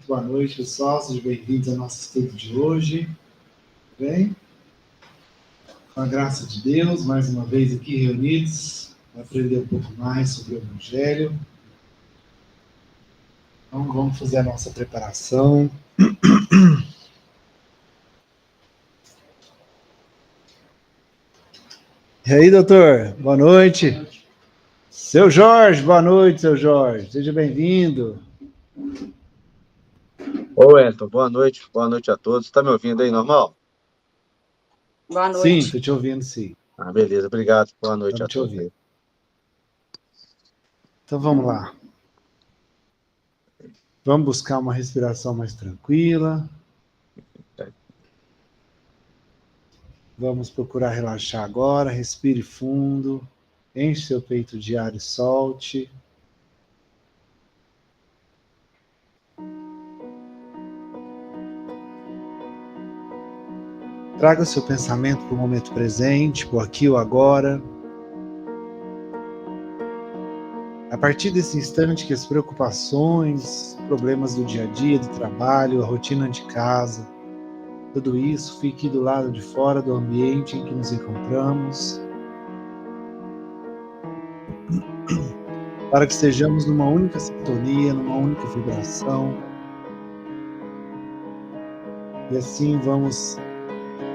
Boa noite, pessoal. Sejam bem-vindos ao nosso estudo de hoje. Bem? Com a graça de Deus, mais uma vez aqui reunidos para aprender um pouco mais sobre o Evangelho. Então, vamos fazer a nossa preparação. E aí, doutor? Boa noite. Seu Jorge, boa noite, seu Jorge. Seja bem-vindo. Ô, Wellington, boa noite a todos. Tá me ouvindo aí, normal? Boa Sim, noite. estou te ouvindo, sim. Beleza, obrigado. Boa noite a Estamos te todos ouvindo. aí. Então, vamos lá. Vamos buscar uma respiração mais tranquila. Vamos procurar relaxar agora. Respire fundo. Enche seu peito de ar e solte. Traga o seu pensamento para o momento presente, para o aqui ou agora. A partir desse instante que as preocupações, problemas do dia a dia, do trabalho, a rotina de casa, tudo isso fique do lado de fora do ambiente em que nos encontramos, para que estejamos numa única sintonia, numa única vibração. E assim vamos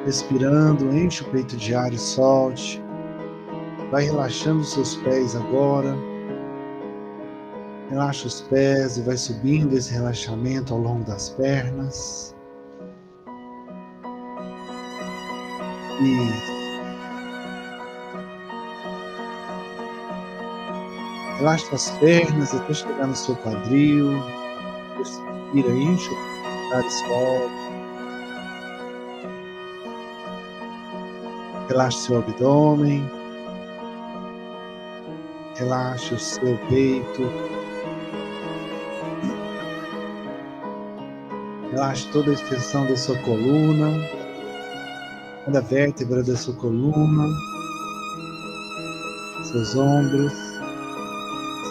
respirando, enche o peito de ar e solte. Vai relaxando os seus pés agora. Relaxa os pés e vai subindo esse relaxamento ao longo das pernas. Isso. Relaxa as pernas até chegar no seu quadril. Respira, enche o peito de ar e solte. Relaxa seu abdômen. Relaxa o seu peito. Relaxe toda a extensão da sua coluna, cada vértebra da sua coluna, seus ombros,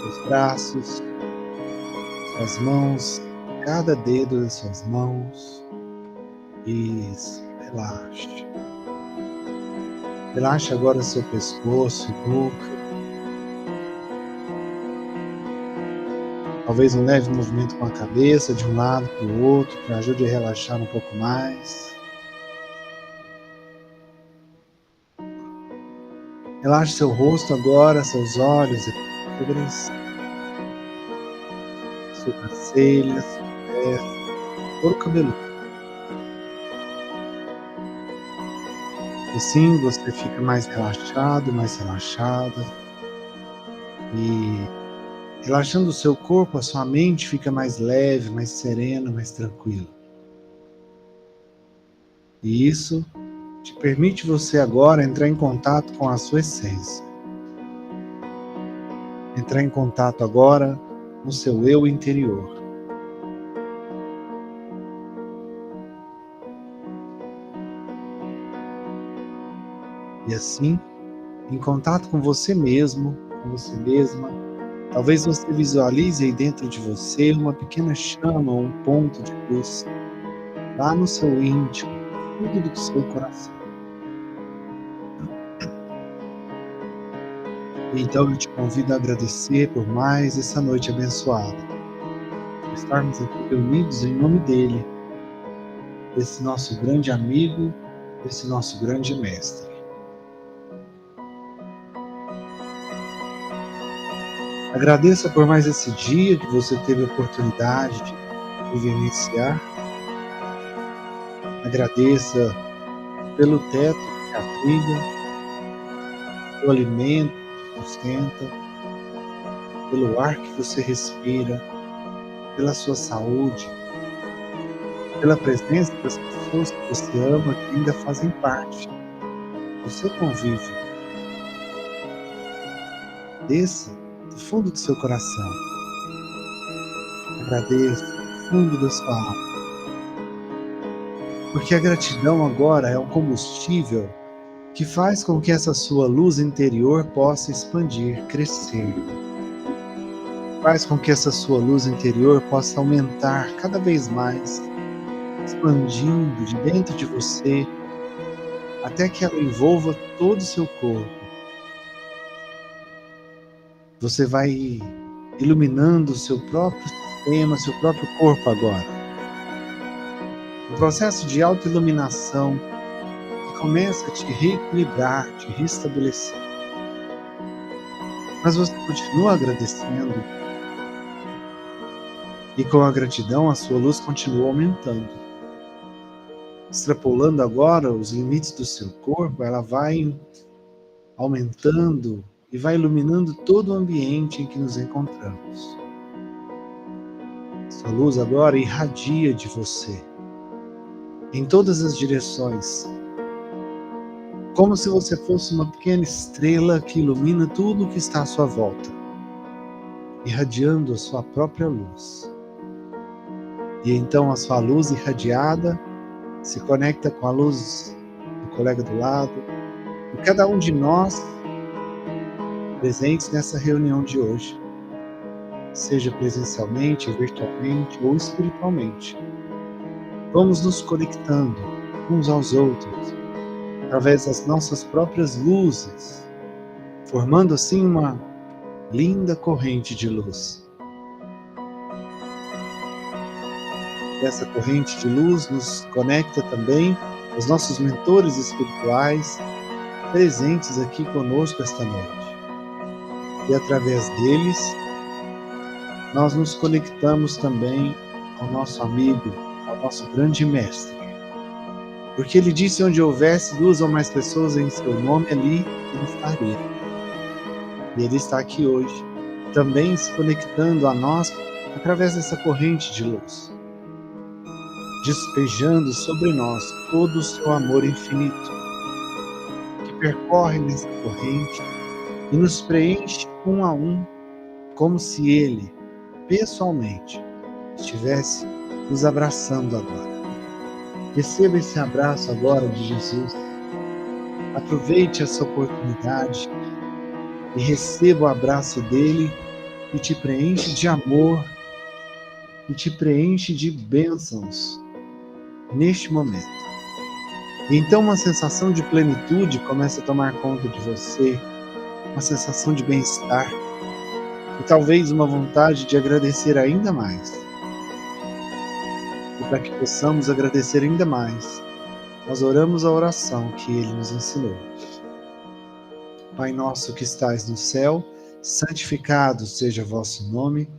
seus braços, suas mãos, cada dedo das suas mãos. Isso, relaxe. Relaxe agora seu pescoço e nuca. Talvez um leve movimento com a cabeça de um lado para o outro, que ajude a relaxar um pouco mais. Relaxe seu rosto agora, seus olhos e pálpebras, sobrancelhas, pés, couro cabeludo. E assim você fica mais relaxado, mais relaxada. E relaxando o seu corpo, a sua mente fica mais leve, mais serena, mais tranquila. E isso te permite você agora entrar em contato com a sua essência. Entrar em contato agora no seu eu interior. E assim, em contato com você mesmo, com você mesma, talvez você visualize aí dentro de você uma pequena chama, um ponto de luz, lá no seu íntimo, fundo do seu coração. E então eu te convido a agradecer por mais essa noite abençoada, por estarmos aqui reunidos em nome dele, desse nosso grande amigo, desse nosso grande mestre. Agradeça por mais esse dia que você teve a oportunidade de vivenciar. Agradeça pelo teto que abriga, pelo alimento que sustenta, pelo ar que você respira, pela sua saúde, pela presença das pessoas que você ama que ainda fazem parte do seu convívio. Desça do fundo do seu coração. Agradeça do fundo da sua alma. Porque a gratidão agora é um combustível que faz com que essa sua luz interior possa expandir, crescer. Faz com que essa sua luz interior possa aumentar cada vez mais, expandindo de dentro de você, até que ela envolva todo o seu corpo. Você vai iluminando o seu próprio sistema, seu próprio corpo agora. Um processo de autoiluminação que começa a te reequilibrar, te restabelecer. Mas você continua agradecendo. E com a gratidão, a sua luz continua aumentando. Extrapolando agora os limites do seu corpo, ela vai aumentando e vai iluminando todo o ambiente em que nos encontramos. Sua luz agora irradia de você, em todas as direções, como se você fosse uma pequena estrela que ilumina tudo o que está à sua volta, irradiando a sua própria luz. E então a sua luz irradiada se conecta com a luz do colega do lado, e cada um de nós presentes nessa reunião de hoje, seja presencialmente, virtualmente ou espiritualmente, vamos nos conectando uns aos outros, através das nossas próprias luzes, formando assim uma linda corrente de luz. Essa corrente de luz nos conecta também aos nossos mentores espirituais, presentes aqui conosco esta noite. E através deles, nós nos conectamos também ao nosso amigo, ao nosso grande mestre. Porque ele disse: onde houvesse 2 ou mais pessoas em seu nome, ali ele estaria. E ele está aqui hoje, também se conectando a nós através dessa corrente de luz, despejando sobre nós todo o seu amor infinito, que percorre nessa corrente e nos preenche um a um, como se ele, pessoalmente, estivesse nos abraçando agora. Receba esse abraço agora de Jesus. Aproveite essa oportunidade e receba o abraço dele, que te preenche de amor, que te preenche de bênçãos neste momento. E então uma sensação de plenitude começa a tomar conta de você, uma sensação de bem-estar e talvez uma vontade de agradecer ainda mais. E para que possamos agradecer ainda mais, nós oramos a oração que ele nos ensinou. Pai nosso que estais no céu, santificado seja o vosso nome,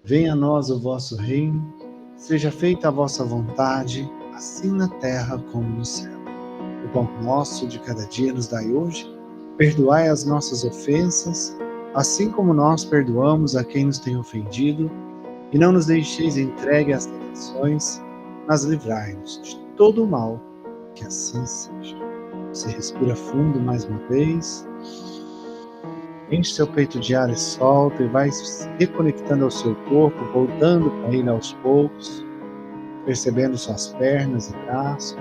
venha a nós o vosso reino, seja feita a vossa vontade, assim na terra como no céu. O pão nosso de cada dia nos dai hoje, perdoai as nossas ofensas, assim como nós perdoamos a quem nos tem ofendido, e não nos deixeis entregue às tentações, mas livrai-nos de todo o mal, que assim seja. Você respira fundo mais uma vez, enche seu peito de ar e solta, e vai se reconectando ao seu corpo, voltando para ele aos poucos, percebendo suas pernas e braços.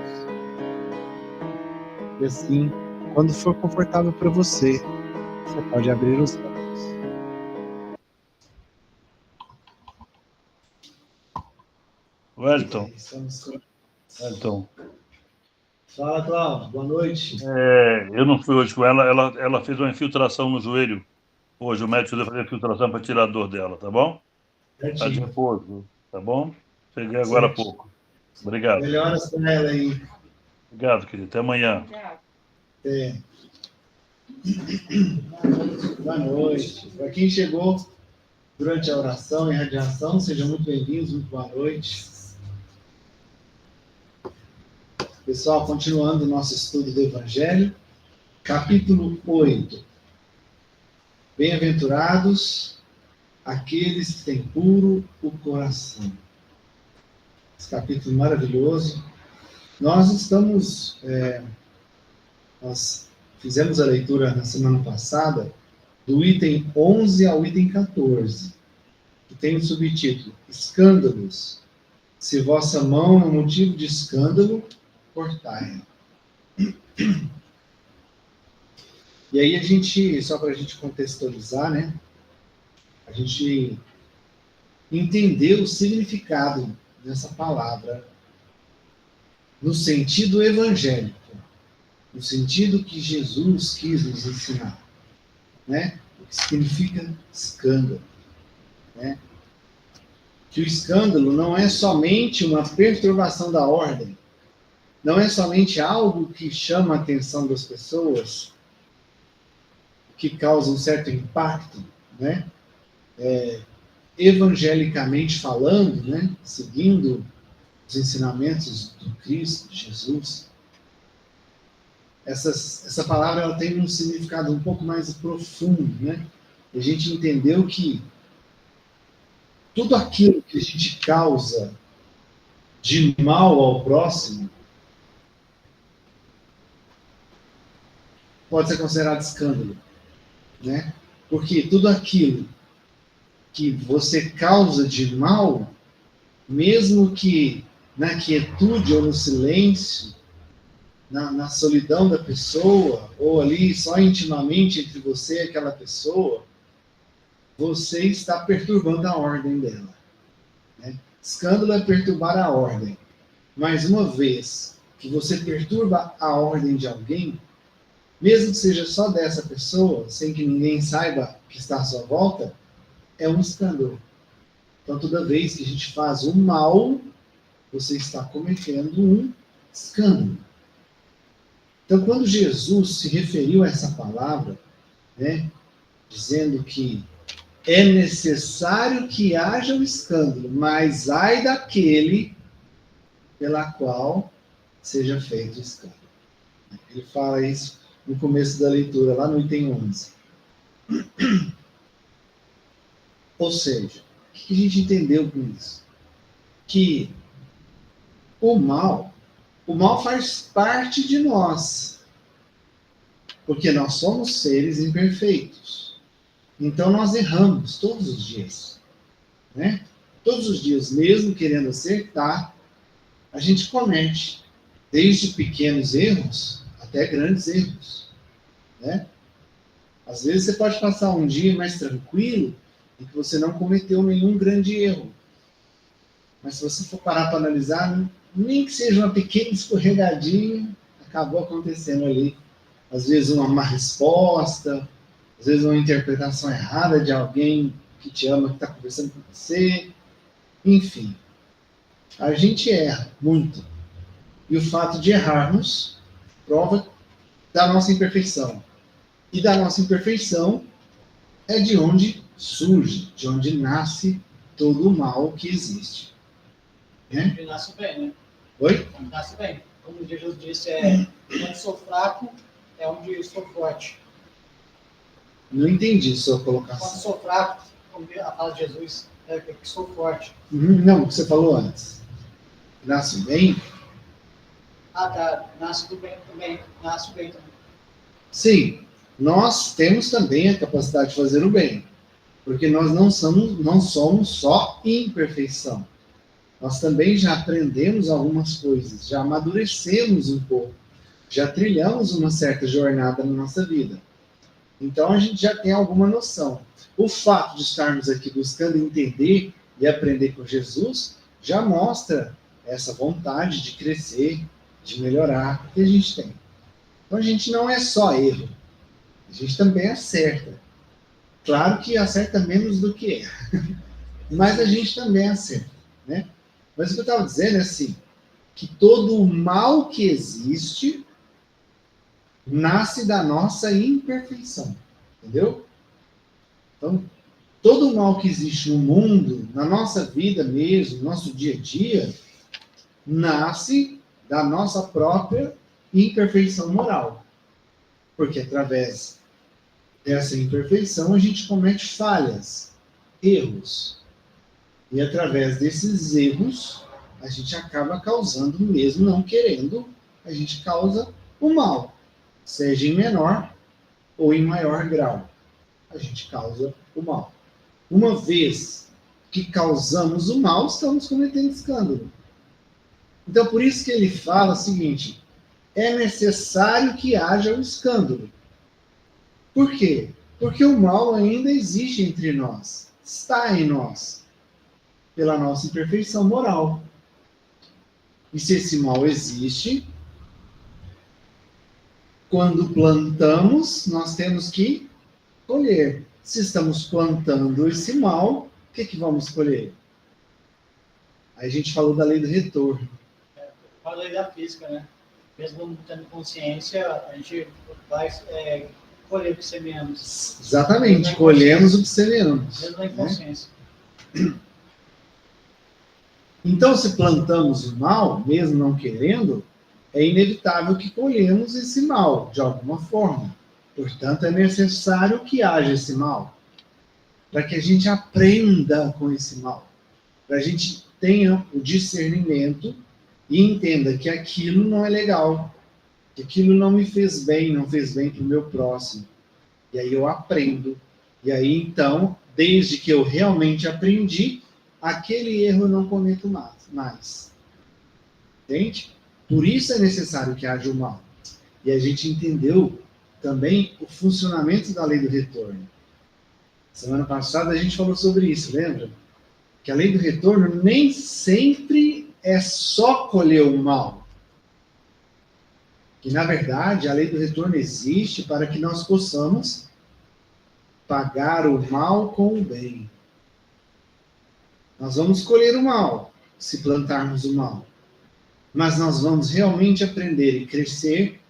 E assim, quando for confortável para você, você pode abrir os olhos. Wellington. Fala, Cláudio. Boa noite. Eu não fui hoje com ela. Ela fez uma infiltração no joelho. Hoje o médico deu fazer infiltração para tirar a dor dela, tá bom? Está de repouso, tá bom? Cheguei agora há pouco. Obrigado. Melhoras para ela aí. Obrigado, querido. Até amanhã. É. Boa noite. Para quem chegou durante a oração e radiação, sejam muito bem-vindos, muito boa noite. Pessoal, continuando o nosso estudo do Evangelho, capítulo 8. Bem-aventurados aqueles que têm puro o coração. Esse capítulo maravilhoso. Nós fizemos a leitura na semana passada do item 11 ao item 14, que tem o subtítulo Escândalos. Se vossa mão é motivo de escândalo, cortai. E aí só para a gente contextualizar, né? A gente entender o significado dessa palavra no sentido evangélico, no sentido que Jesus quis nos ensinar, né? O que significa escândalo, né? Que o escândalo não é somente uma perturbação da ordem, não é somente algo que chama a atenção das pessoas, que causa um certo impacto, né? Evangelicamente falando, né? Seguindo os ensinamentos do Cristo, de Jesus. Essa palavra ela tem um significado um pouco mais profundo, né? A gente entendeu que tudo aquilo que a gente causa de mal ao próximo pode ser considerado escândalo, né? Porque tudo aquilo que você causa de mal, mesmo que na quietude ou no silêncio, na solidão da pessoa, ou ali só intimamente entre você e aquela pessoa, você está perturbando a ordem dela, né? Escândalo é perturbar a ordem. Mas uma vez que você perturba a ordem de alguém, mesmo que seja só dessa pessoa, sem que ninguém saiba que está à sua volta, é um escândalo. Então, toda vez que a gente faz o mal, você está cometendo um escândalo. Então, quando Jesus se referiu a essa palavra, né, dizendo que é necessário que haja um escândalo, mas ai daquele pela qual seja feito o escândalo. Ele fala isso no começo da leitura, lá no item 11. Ou seja, o que a gente entendeu com isso? Que o mal faz parte de nós, porque nós somos seres imperfeitos. Então nós erramos todos os dias, né? Todos os dias, mesmo querendo acertar, a gente comete, desde pequenos erros até grandes erros, né? Às vezes você pode passar um dia mais tranquilo e que você não cometeu nenhum grande erro. Mas se você for parar para analisar, nem que seja uma pequena escorregadinha, acabou acontecendo ali. Às vezes uma má resposta, às vezes uma interpretação errada de alguém que te ama, que está conversando com você. Enfim, a gente erra muito. E o fato de errarmos prova da nossa imperfeição. E da nossa imperfeição é de onde surge, de onde nasce todo o mal que existe. Né? Ele nasce bem, né? Oi? Ele nasce bem. Como Jesus disse, onde sou fraco é onde eu sou forte. Não entendi sua Quando colocação. sou fraco, como a fala de Jesus, é que sou forte. Não, o que você falou antes. Nasce bem? Ah, tá. Nasce do bem também. Nasce bem também. Sim, nós temos também a capacidade de fazer o bem. Porque nós não somos só imperfeição. Nós também já aprendemos algumas coisas, já amadurecemos um pouco, já trilhamos uma certa jornada na nossa vida. Então a gente já tem alguma noção. O fato de estarmos aqui buscando entender e aprender com Jesus já mostra essa vontade de crescer, de melhorar que a gente tem. Então a gente não é só erro, a gente também acerta. Claro que acerta menos do que erra, mas a gente também acerta, né? Mas o que eu estava dizendo é assim, que todo o mal que existe nasce da nossa imperfeição, entendeu? Então, todo o mal que existe no mundo, na nossa vida mesmo, no nosso dia a dia, nasce da nossa própria imperfeição moral. Porque através dessa imperfeição a gente comete falhas, erros. E através desses erros, a gente acaba causando, mesmo não querendo, a gente causa o mal. Seja em menor ou em maior grau. A gente causa o mal. Uma vez que causamos o mal, estamos cometendo escândalo. Então, por isso que ele fala o seguinte, é necessário que haja um escândalo. Por quê? Porque o mal ainda existe entre nós, está em nós. pela nossa imperfeição moral. E se esse mal existe, quando plantamos, nós temos que colher. Se estamos plantando esse mal, o que vamos colher? Aí a gente falou da lei do retorno. A lei da física, né? Mesmo não tendo consciência, a gente vai colher o que semeamos. Exatamente, colhemos o que semeamos. Mesmo na inconsciência. Então, se plantamos o mal, mesmo não querendo, é inevitável que colhemos esse mal, de alguma forma. Portanto, é necessário que haja esse mal, para que a gente aprenda com esse mal, para a gente tenha o discernimento e entenda que aquilo não é legal, que aquilo não me fez bem, não fez bem para o meu próximo. E aí eu aprendo. E aí, então, desde que eu realmente aprendi, aquele erro eu não cometo mais. Entende? Por isso é necessário que haja o mal. E a gente entendeu também o funcionamento da lei do retorno. Semana passada a gente falou sobre isso, lembra? Que a lei do retorno nem sempre é só colher o mal. Que, na verdade, a lei do retorno existe para que nós possamos pagar o mal com o bem. Nós vamos colher o mal, se plantarmos o mal. Mas nós vamos realmente aprender e crescer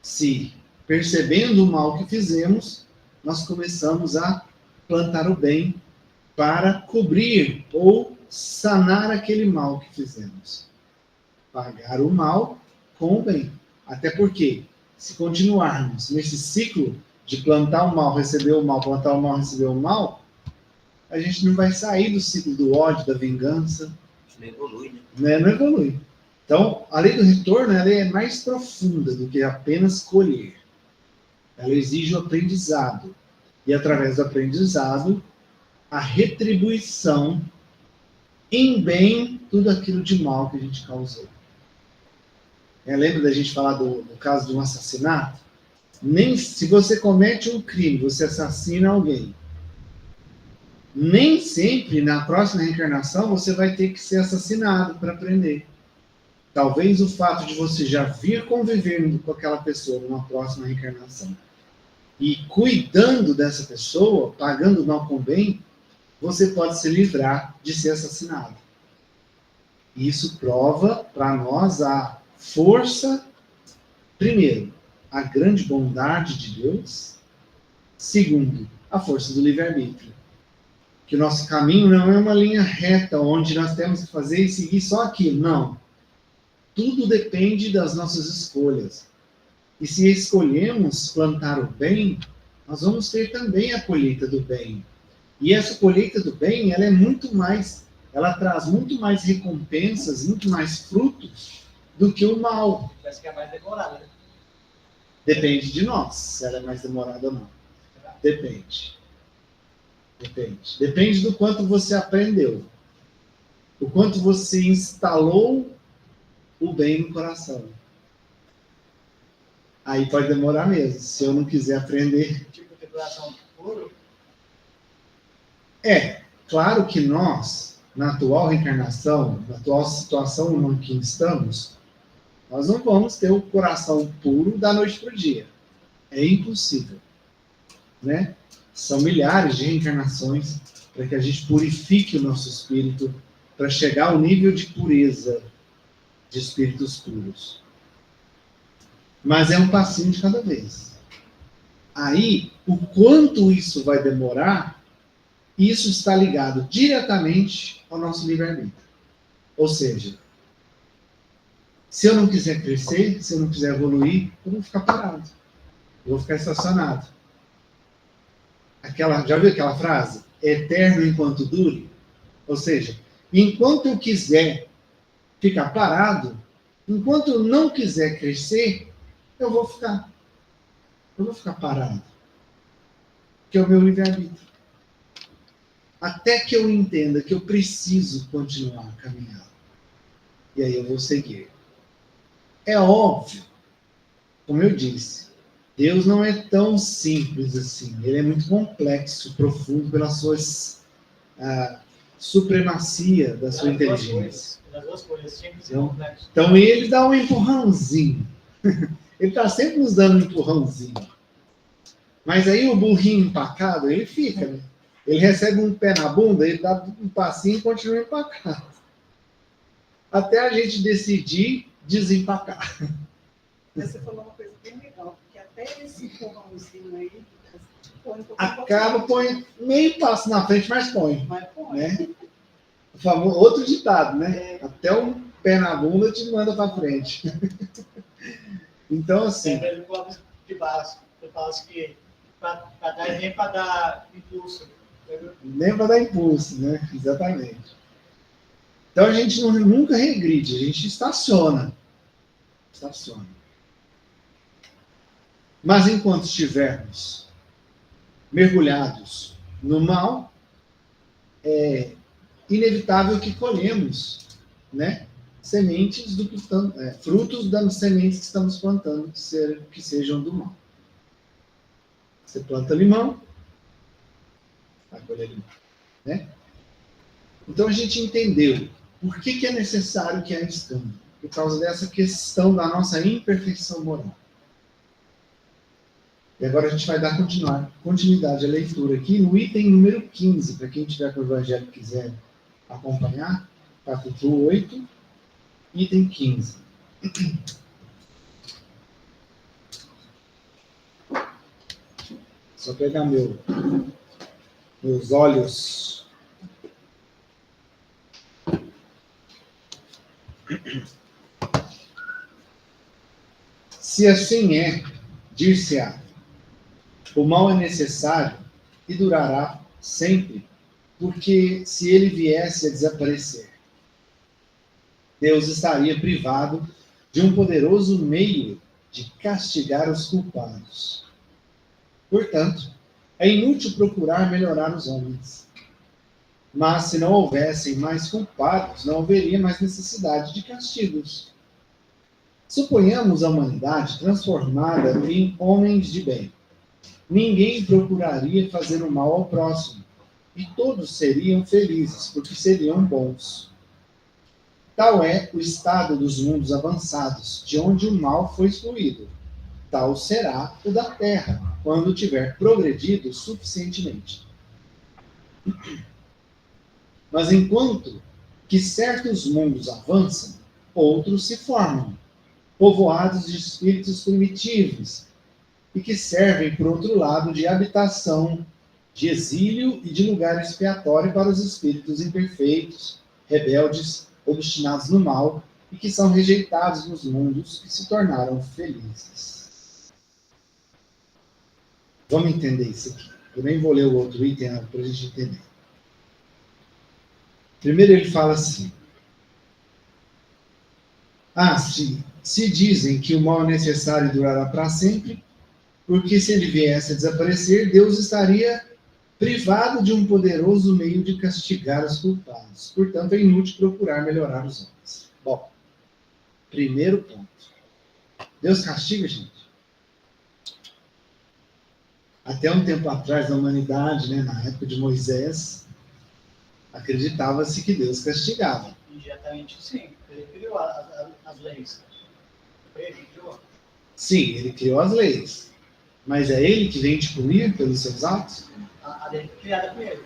se, percebendo o mal que fizemos, nós começamos a plantar o bem para cobrir ou sanar aquele mal que fizemos. Pagar o mal com o bem. Até porque, se continuarmos nesse ciclo de plantar o mal, receber o mal, plantar o mal, receber o mal, a gente não vai sair do ciclo do ódio, da vingança. Não evolui, né? Não evolui. Então, a lei do retorno ela é mais profunda do que apenas colher. Ela exige o aprendizado. E, através do aprendizado, a retribuição em bem tudo aquilo de mal que a gente causou. Lembra da gente falar do caso de um assassinato? Nem se você comete um crime, você assassina alguém, nem sempre na próxima reencarnação você vai ter que ser assassinado para aprender. Talvez o fato de você já vir convivendo com aquela pessoa numa próxima reencarnação e cuidando dessa pessoa, pagando o mal com o bem, você pode se livrar de ser assassinado. Isso prova para nós a força, primeiro, a grande bondade de Deus, segundo, a força do livre-arbítrio. Que o nosso caminho não é uma linha reta, onde nós temos que fazer e seguir só aquilo, não. Tudo depende das nossas escolhas. E se escolhemos plantar o bem, nós vamos ter também a colheita do bem. E essa colheita do bem, ela é muito mais, ela traz muito mais recompensas, muito mais frutos do que o mal. Parece que é mais demorada, né? Depende de nós, se ela é mais demorada ou não. Depende. Depende do quanto você aprendeu. O quanto você instalou o bem no coração. Aí pode demorar mesmo, se eu não quiser aprender. Tipo de coração puro. Claro que nós, na atual reencarnação, na atual situação em que estamos, nós não vamos ter o coração puro da noite para o dia. É impossível. Né? São milhares de reencarnações para que a gente purifique o nosso espírito, para chegar ao nível de pureza de espíritos puros. Mas é um passinho de cada vez. Aí, o quanto isso vai demorar, isso está ligado diretamente ao nosso livre-arbítrio. Ou seja, se eu não quiser crescer, se eu não quiser evoluir, eu vou ficar parado. Eu vou ficar estacionado. Já viu aquela frase? Eterno enquanto dure? Ou seja, enquanto eu quiser ficar parado, enquanto eu não quiser crescer, eu vou ficar parado. Que é o meu livre-arbítrio. Até que eu entenda que eu preciso continuar a caminhar. E aí eu vou seguir. É óbvio, como eu disse, Deus não é tão simples assim. Ele é muito complexo, profundo pelas suas supremacia da sua inteligência. Das duas coisas, tinha que ser complexo. Então ele dá um empurrãozinho. Ele está sempre nos dando um empurrãozinho. Mas aí o burrinho empacado, ele fica, né? Ele recebe um pé na bunda, ele dá um passinho e continua empacado. Até a gente decidir desempacar. Você falou uma coisa bem legal, porque até esse empurrãozinho aí, põe meio passo na frente, mas põe. Mas põe. Né? O famoso, outro ditado, né? Até um pé na bunda te manda para frente. Então, assim... É, Clóvis de Baixo, eu falo que para dar nem para dar impulso. Nem para dar impulso, né? Exatamente. Então, a gente nunca regride, a gente estaciona. Mas enquanto estivermos mergulhados no mal, é inevitável que colhemos, né, sementes do que estamos, frutos das sementes que estamos plantando que sejam do mal. Você planta limão, vai colher limão, né? Então a gente entendeu por que é necessário que haja escândalo, por causa dessa questão da nossa imperfeição moral. E agora a gente vai dar continuidade à leitura aqui no item número 15, para quem tiver com o Evangelho e quiser acompanhar, capítulo 8, item 15. Só pegar meus olhos. Se assim é, dir-se-á, o mal é necessário e durará sempre, porque se ele viesse a desaparecer, Deus estaria privado de um poderoso meio de castigar os culpados. Portanto, é inútil procurar melhorar os homens. Mas se não houvessem mais culpados, não haveria mais necessidade de castigos. Suponhamos a humanidade transformada em homens de bem. Ninguém procuraria fazer o mal ao próximo, e todos seriam felizes, porque seriam bons. Tal é o estado dos mundos avançados, de onde o mal foi excluído. Tal será o da Terra, quando tiver progredido suficientemente. Mas enquanto que certos mundos avançam, outros se formam, povoados de espíritos primitivos, e que servem, por outro lado, de habitação, de exílio e de lugar expiatório para os espíritos imperfeitos, rebeldes, obstinados no mal, e que são rejeitados nos mundos que se tornaram felizes. Vamos entender isso aqui. Eu nem vou ler o outro item para a gente entender. Primeiro ele fala assim: se dizem que o mal é necessário e durará para sempre, porque se ele viesse a desaparecer, Deus estaria privado de um poderoso meio de castigar os culpados. Portanto, é inútil procurar melhorar os homens. Bom, primeiro ponto. Deus castiga, gente? Até um tempo atrás, na humanidade, né, na época de Moisés, acreditava-se que Deus castigava. Indiretamente, sim. Ele criou as leis. Ele criou. Sim, ele criou as leis. Mas é ele que vem te punir pelos seus atos? A lei foi criada por ele.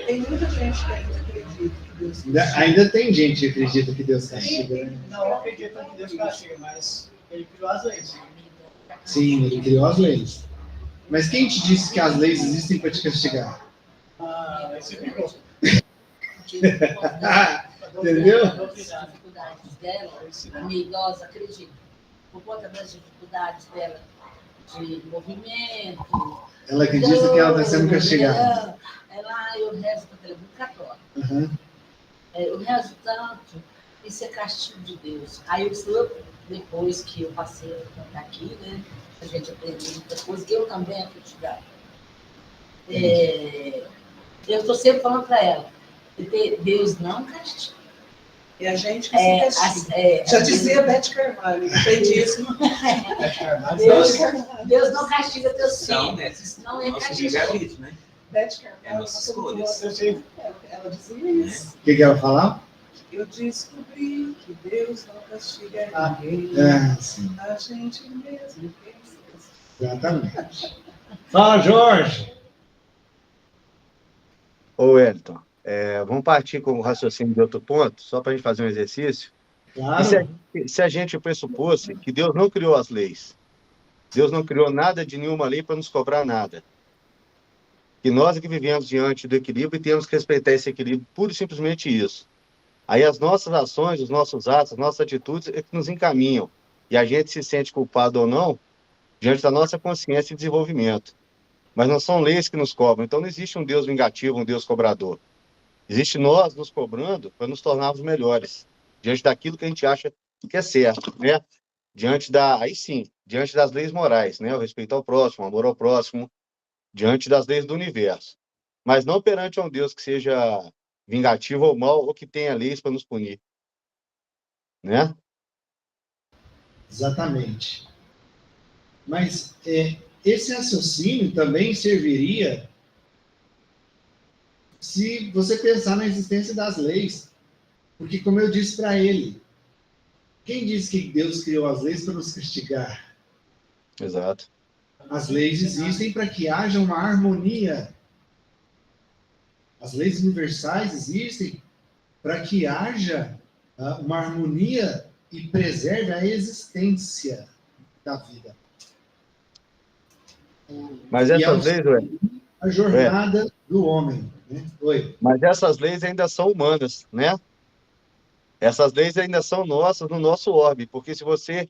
Tem muita gente que ainda acredita que Deus castiga. Ainda tem gente que acredita que Deus castiga, né? Não acredita que Deus castiga, mas ele criou as leis. Sim, ele criou as leis. Mas quem te disse que as leis existem para te castigar? Esse ficou. Entendeu? As dificuldades dela, a minha idosa acredita. Por conta das dificuldades dela de movimento. Ela acredita que ela está sendo castigada. Eu rezo para ela, muito católica. Uhum. Eu rezo tanto, isso é castigo de Deus. Aí depois que eu passei a cantar aqui, né, a gente aprendeu muita coisa, eu também acreditava. Eu estou sempre falando para ela, Deus não castiga. E a gente que se castiga. Já dizia Beth Carvalho, aprendi isso. Deus não castiga teus filhos. Não, né? Não é castigo. Isso, né? Beth Carvalho, nossas cores. ela dizia isso. O que ela falava? Eu descobri que Deus não castiga ninguém. Sim. A gente mesmo pensa. Exatamente. Fala, Jorge. Ô, Wellington, vamos partir com o raciocínio de outro ponto, só para a gente fazer um exercício. Claro. E se a gente pressupôsse que Deus não criou as leis, Deus não criou nada de nenhuma lei para nos cobrar nada, que nós é que vivemos diante do equilíbrio e temos que respeitar esse equilíbrio, pura e simplesmente isso. Aí as nossas ações, os nossos atos, as nossas atitudes é que nos encaminham, e a gente se sente culpado ou não, diante da nossa consciência e desenvolvimento. Mas não são leis que nos cobram, então não existe um Deus vingativo, um Deus cobrador. Existe nós nos cobrando para nos tornarmos melhores, diante daquilo que a gente acha que é certo, né? Aí sim, diante das leis morais, né? O respeito ao próximo, o amor ao próximo, diante das leis do universo. Mas não perante um Deus que seja vingativo ou mau, ou que tenha leis para nos punir, né? Exatamente. Mas esse raciocínio também serviria se você pensar na existência das leis. Porque, como eu disse para ele, quem disse que Deus criou as leis para nos castigar? Exato. As leis existem para que haja uma harmonia. As leis universais existem para que haja uma harmonia e preserve a existência da vida. Mas essas leis, a jornada do homem. Né? Oi. Mas essas leis ainda são humanas, né? Essas leis ainda são nossas, no nosso orbe, porque se você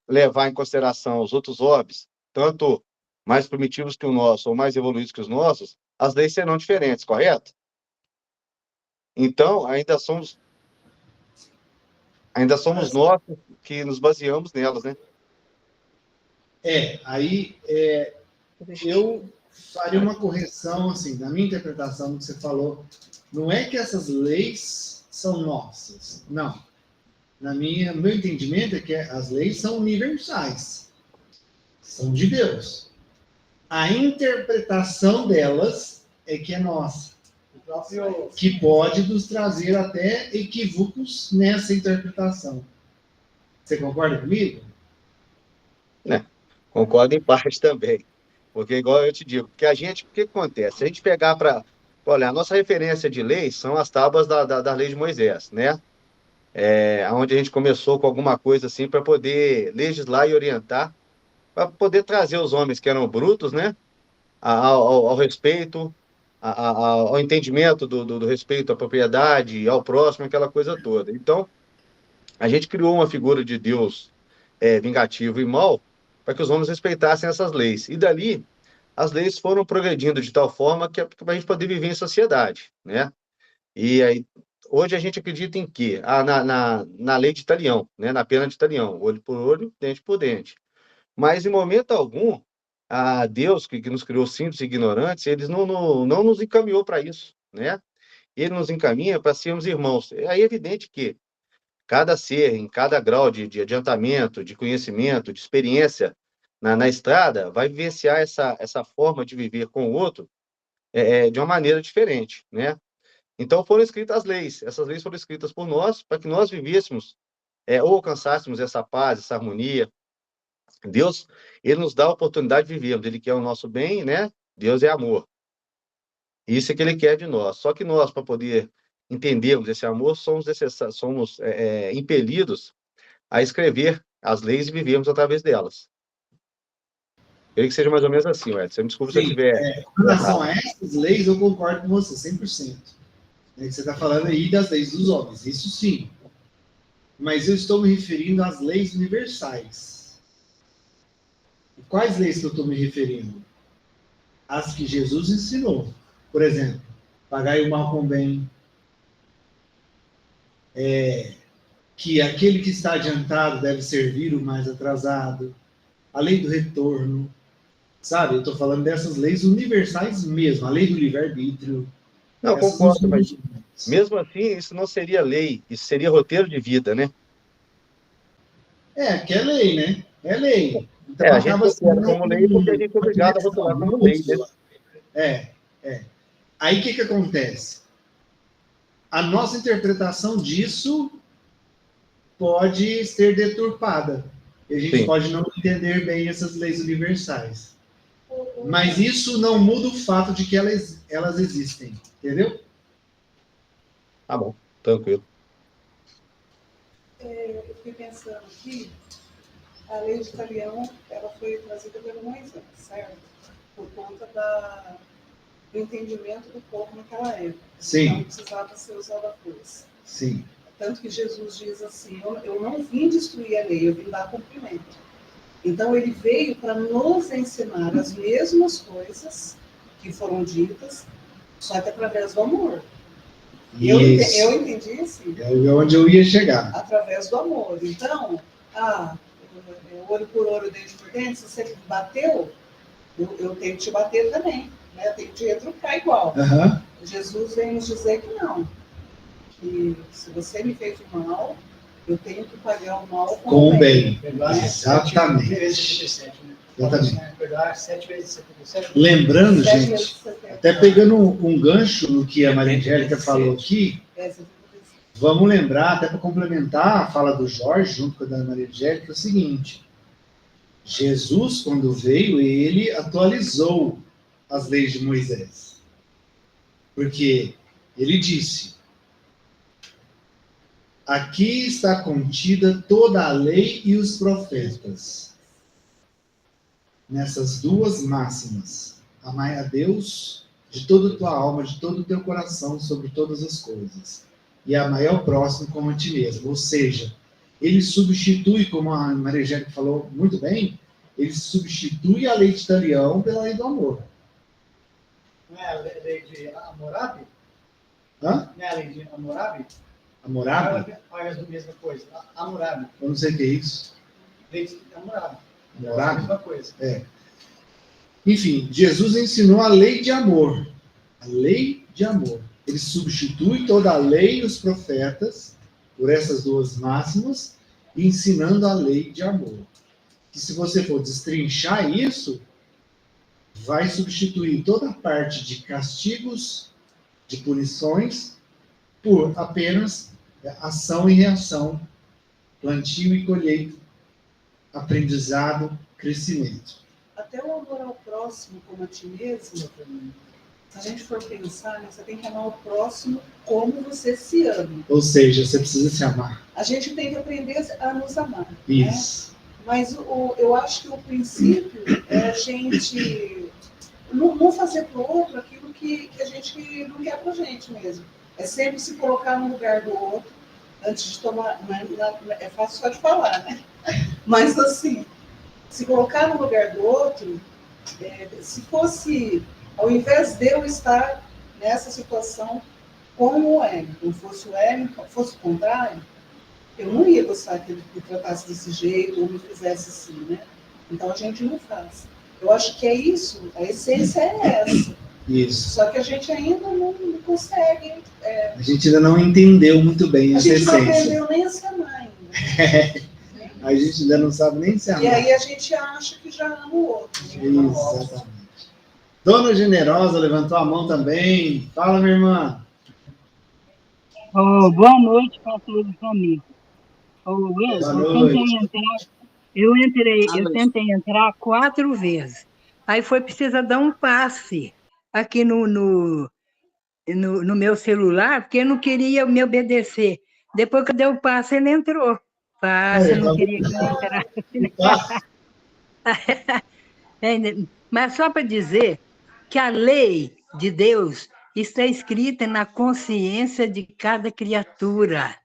levar em consideração os outros orbes, tanto mais primitivos que o nosso ou mais evoluídos que os nossos, as leis serão diferentes, correto? Então, ainda somos nós que nos baseamos nelas, né? Aí eu faria uma correção, assim, na minha interpretação do que você falou. Não é que essas leis são nossas, não. Meu entendimento é que as leis são universais, são de Deus. A interpretação delas é que é nossa, que pode nos trazer até equívocos nessa interpretação. Você concorda comigo? Concordo em parte também. Porque, igual eu te digo, o que acontece? Se a gente pegar olha, a nossa referência de leis são as tábuas da lei de Moisés, né? Onde a gente começou com alguma coisa assim para poder legislar e orientar, para poder trazer os homens que eram brutos, né? Ao respeito, ao entendimento do respeito à propriedade, ao próximo, aquela coisa toda. Então, a gente criou uma figura de Deus vingativo e mau para que os homens respeitassem essas leis. E dali, as leis foram progredindo de tal forma que para a gente poder viver em sociedade, né? E aí, hoje a gente acredita em quê? Na lei de talião, né? Na pena de talião, olho por olho, dente por dente. Mas, em momento algum, a Deus, que nos criou simples e ignorantes, ele não nos encaminhou para isso, né? Ele nos encaminha para sermos irmãos. É evidente que cada ser, em cada grau de adiantamento, de conhecimento, de experiência na estrada, vai vivenciar essa forma de viver com o outro de uma maneira diferente, né? Então foram escritas as leis. Essas leis foram escritas por nós para que nós vivêssemos ou alcançássemos essa paz, essa harmonia. Deus, ele nos dá a oportunidade de vivermos. Ele quer o nosso bem, né? Deus é amor. Isso é que ele quer de nós. Só que nós, para poder entendermos esse amor, somos impelidos a escrever as leis e vivermos através delas. Eu creio que seja mais ou menos assim, Edson. Me desculpe se eu estiver... Com relação a essas leis, eu concordo com você, 100%. Você está falando aí das leis dos homens, isso sim. Mas eu estou me referindo às leis universais. E quais leis que eu estou me referindo? As que Jesus ensinou. Por exemplo, pagai o mal com o bem. Que aquele que está adiantado deve servir o mais atrasado. A lei do retorno. Sabe, eu estou falando dessas leis universais mesmo. A lei do livre-arbítrio. Não, concordo, mas mesmo assim, isso não seria lei. Isso seria roteiro de vida, né? Que é lei, né? É lei. Então, a gente considera como lei porque a gente é obrigado a rotular como lei, né? É. Aí o que acontece? A nossa interpretação disso pode ser deturpada. E a gente Sim. pode não entender bem essas leis universais. Mas isso não muda o fato de que elas existem. Entendeu? Tá bom, tranquilo. Eu fiquei pensando aqui, a lei de Italião, ela foi trazida pelo Moisés, certo? Por conta do entendimento do povo naquela época. Sim. Não precisava ser usada a força. Sim. Tanto que Jesus diz assim, eu não vim destruir a lei, eu vim dar cumprimento. Então, ele veio para nos ensinar as mesmas coisas que foram ditas, só que através do amor. Eu entendi assim. É onde eu ia chegar. Através do amor. Então, olho por olho, dente por dente, se você bateu, eu tenho que te bater também. Né? Eu tenho que te retrucar igual. Uhum. Jesus vem nos dizer que não. Que se você me fez o mal, eu tenho que pagar o mal com o bem. Exatamente. 7 vezes 77, né? Exatamente. Perdoar 7 vezes 77. Lembrando, gente, até pegando um gancho no que a Maria Angélica falou aqui, vamos lembrar, até para complementar a fala do Jorge, junto com a da Maria Angélica, é o seguinte: Jesus, quando veio, ele atualizou as leis de Moisés. Porque ele disse: aqui está contida toda a lei e os profetas. Nessas duas máximas: amai a Deus de toda a tua alma, de todo o teu coração, sobre todas as coisas, e amai ao próximo como a ti mesmo. Ou seja, ele substitui, como a Maria Angélica falou muito bem, ele substitui a lei de Italião pela lei do amor. Não é a lei de Hammurabi? Hã? Não é a lei de Hammurabi? Hammurabi? Olha a mesma coisa. Hammurabi. Eu não sei o que é isso. Lei de Hammurabi. Hammurabi? A mesma coisa. Enfim, Jesus ensinou a lei de amor. A lei de amor. Ele substitui toda a lei e os profetas por essas duas máximas, ensinando a lei de amor. Que se você for destrinchar isso, vai substituir toda a parte de castigos, de punições, por apenas ação e reação, plantio e colheita, aprendizado, crescimento. Até o amor ao próximo como a ti mesmo, se a gente for pensar, né, você tem que amar o próximo como você se ama. Ou seja, você precisa se amar. A gente tem que aprender a nos amar. Isso. Né? Mas eu acho que o princípio é a gente não fazer para o outro aquilo que a gente não quer para a gente mesmo. É sempre se colocar no lugar do outro antes de tomar. É fácil só de falar, né? Mas assim, se colocar no lugar do outro, se fosse, ao invés de eu estar nessa situação como o Wellington, fosse o Wellington, fosse o contrário, eu não ia gostar que ele me tratasse desse jeito ou me fizesse assim, né? Então a gente não faz. Eu acho que é isso, a essência é essa. Isso. Só que a gente ainda não consegue. A gente ainda não entendeu muito bem essa essência. A gente não aprendeu nem a se amar ainda. A gente ainda não sabe nem se amar. E aí a gente acha que já ama o outro. Exatamente. Dona Generosa levantou a mão também. Fala, minha irmã. Boa noite para todos os amigos. Eu tentei entrar 4 vezes. Aí foi preciso dar um passe aqui no meu celular, porque eu não queria me obedecer. Depois que eu dei o passe, ele entrou. Passe, não queria que eu entrasse. Mas só para dizer que a lei de Deus está escrita na consciência de cada criatura.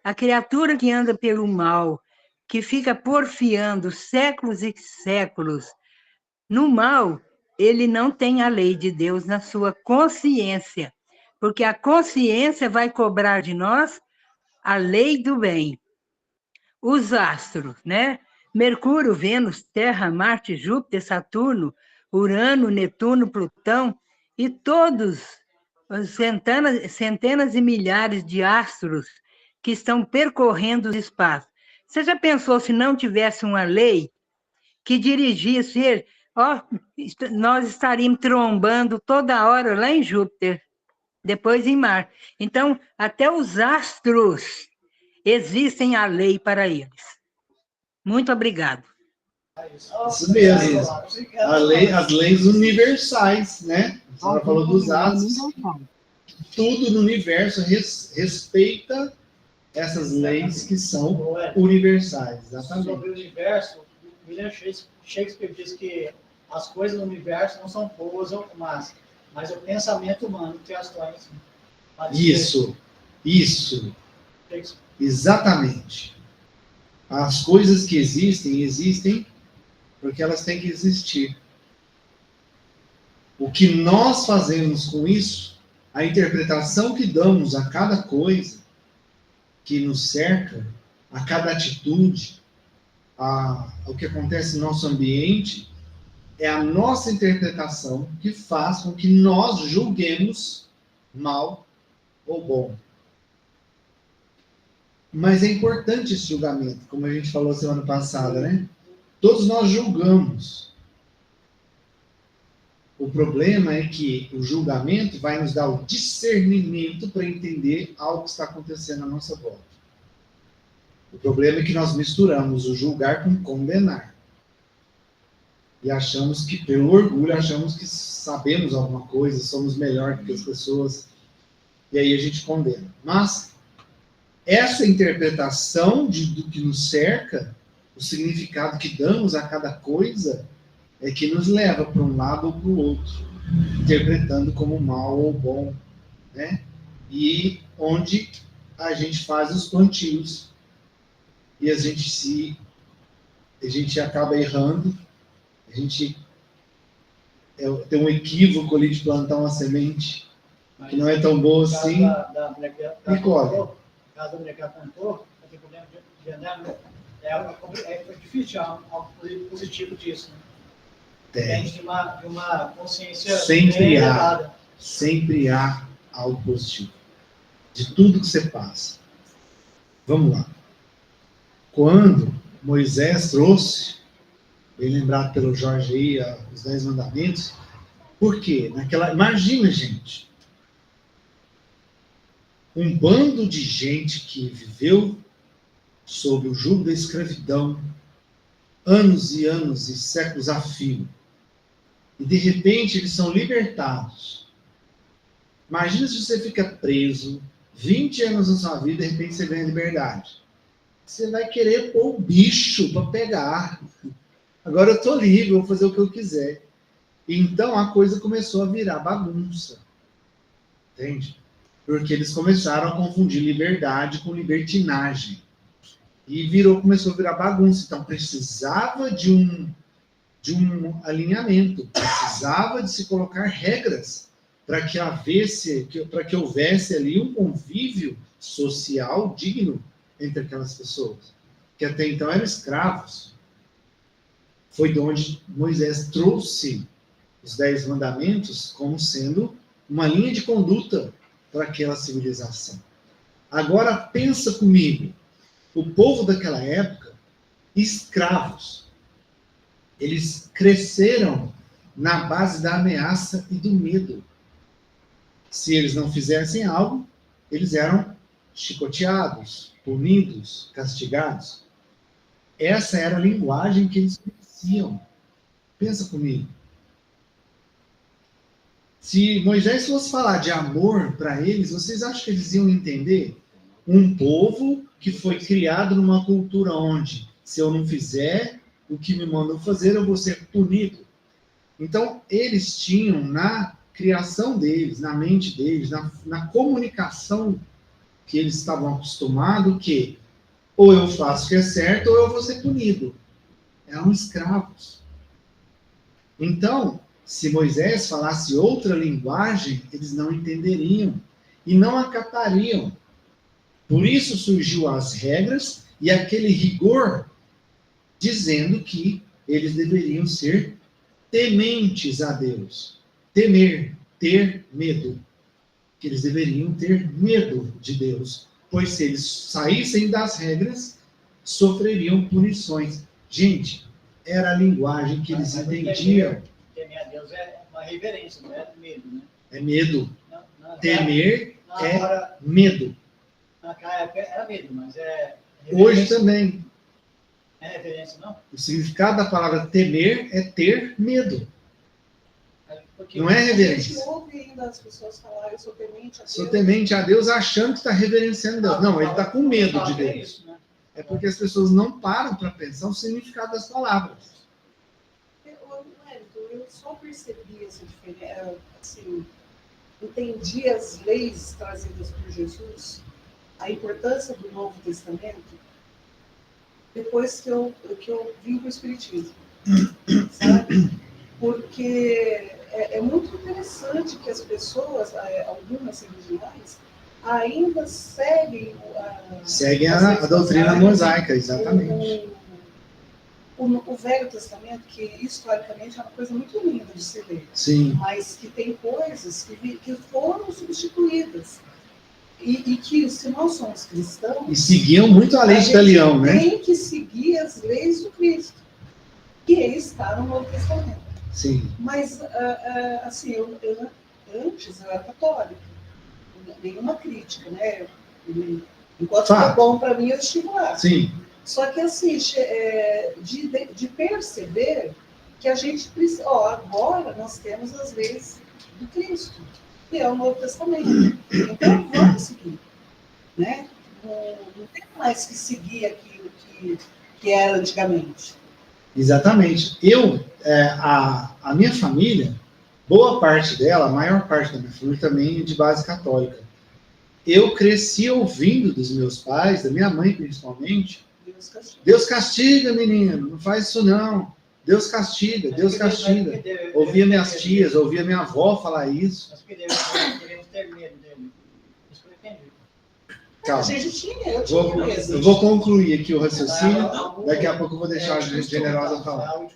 A criatura que anda pelo mal, que fica porfiando séculos e séculos no mal, ele não tem a lei de Deus na sua consciência, porque a consciência vai cobrar de nós a lei do bem. Os astros, né? Mercúrio, Vênus, Terra, Marte, Júpiter, Saturno, Urano, Netuno, Plutão e todos os centenas e milhares de astros que estão percorrendo o espaço. Você já pensou se não tivesse uma lei que dirigisse Ó, nós estaríamos trombando toda hora lá em Júpiter, depois em Marte. Então, até os astros existem a lei para eles. Muito obrigado. Isso mesmo. As leis universais, né? A senhora falou dos astros. Tudo no universo respeita essas leis que são universais. Exatamente. Sobre o universo, William Shakespeare diz que as coisas no universo não são boas ou más, mas o pensamento humano que as torna. Isso. Exatamente. As coisas que existem porque elas têm que existir. O que nós fazemos com isso, a interpretação que damos a cada coisa que nos cerca, a cada atitude, o que acontece no nosso ambiente, é a nossa interpretação que faz com que nós julguemos mal ou bom. Mas é importante esse julgamento, como a gente falou semana passada, né? Todos nós julgamos. O problema é que o julgamento vai nos dar o discernimento para entender algo que está acontecendo à nossa volta. O problema é que nós misturamos o julgar com condenar. E achamos que, pelo orgulho, achamos que sabemos alguma coisa, somos melhor do que as pessoas, e aí a gente condena. Mas essa interpretação do que nos cerca, o significado que damos a cada coisa, é que nos leva para um lado ou para o outro, interpretando como mal ou bom, né? E onde a gente faz os plantios e a gente acaba errando, a gente tem um equívoco ali de plantar uma semente que não é tão boa assim, e colhe. Caso da mulher que ela cantou, eu tenho problema de andar, né? É difícil algo positivo disso, né? Depende de uma consciência sempre há algo positivo. De tudo que você passa. Vamos lá. Quando Moisés trouxe, bem lembrado pelo Jorge aí, os 10 mandamentos, por quê? Imagina, gente, um bando de gente que viveu sob o jugo da escravidão, anos e anos e séculos a fio, e de repente eles são libertados. Imagina se você fica preso 20 anos na sua vida e de repente você ganha liberdade. Você vai querer pôr o bicho para pegar. Agora eu estou livre, vou fazer o que eu quiser. Então a coisa começou a virar bagunça. Entende? Porque eles começaram a confundir liberdade com libertinagem. E começou a virar bagunça. Então precisava de um alinhamento, precisava de se colocar regras para que houvesse ali um convívio social digno entre aquelas pessoas, que até então eram escravos. Foi de onde Moisés trouxe os 10 mandamentos como sendo uma linha de conduta para aquela civilização. Agora pensa comigo, o povo daquela época, escravos, eles cresceram na base da ameaça e do medo. Se eles não fizessem algo, eles eram chicoteados, punidos, castigados. Essa era a linguagem que eles conheciam. Pensa comigo. Se Moisés fosse falar de amor para eles, vocês acham que eles iam entender? Um povo que foi criado numa cultura onde, se eu não fizer o que me mandam fazer, eu vou ser punido. Então, eles tinham na criação deles, na mente deles, na comunicação que eles estavam acostumados, que ou eu faço o que é certo, ou eu vou ser punido. Eram escravos. Então, se Moisés falasse outra linguagem, eles não entenderiam e não acatariam. Por isso surgiu as regras e aquele rigor dizendo que eles deveriam ser tementes a Deus. Temer, ter medo. Que eles deveriam ter medo de Deus, pois se eles saíssem das regras, sofreriam punições. Gente, era a linguagem que eles entendiam. Temer a Deus é uma reverência, não é medo, né? É medo. Não, Temer é medo. Naquela época era medo, mas é... Hoje também. É reverência, não? O significado da palavra temer é ter medo. Porque Não é A gente reverência. ouve ainda as pessoas falarem, eu sou temente a Deus. Sou temente a Deus achando que está reverenciando Deus. Não, ele está com medo de É Deus. isso, né? É porque as pessoas não param para pensar o significado das palavras. Eu só percebi essa diferença, assim, entendi as leis trazidas por Jesus, a importância do Novo Testamento, depois que eu vim para o Espiritismo, sabe? Porque é muito interessante que as pessoas, algumas religiões, ainda seguem Seguem a doutrina mosaica, exatamente. O Velho Testamento, que historicamente é uma coisa muito linda de se ler, Sim. mas que tem coisas que foram substituídas. E que, se nós somos cristãos... E seguiam muito a lei de Leão, né? Tem que seguir as leis do Cristo, que está no Novo Testamento. Sim. Mas, assim, antes eu era católica, nenhuma crítica, né? Enquanto foi bom para mim, eu estive lá. Sim. Só que, assim, de perceber que a gente precisa... agora nós temos as leis do Cristo, que é o Novo Testamento. Então, vamos seguir, né? Não tem mais que seguir aquilo que era antigamente. Exatamente. A minha família, boa parte dela, a maior parte da minha família também é de base católica. Eu cresci ouvindo dos meus pais, da minha mãe principalmente, Deus castiga, menino, não faz isso não. Deus castiga, Deus castiga. Ouvia minhas tias, ouvia minha avó falar isso. Nós queremos ter medo dele. Isso que eu entendi. Calma. A gente tinha, eu tinha medo. Eu vou concluir aqui o raciocínio, daqui a pouco eu vou deixar a generosa falar.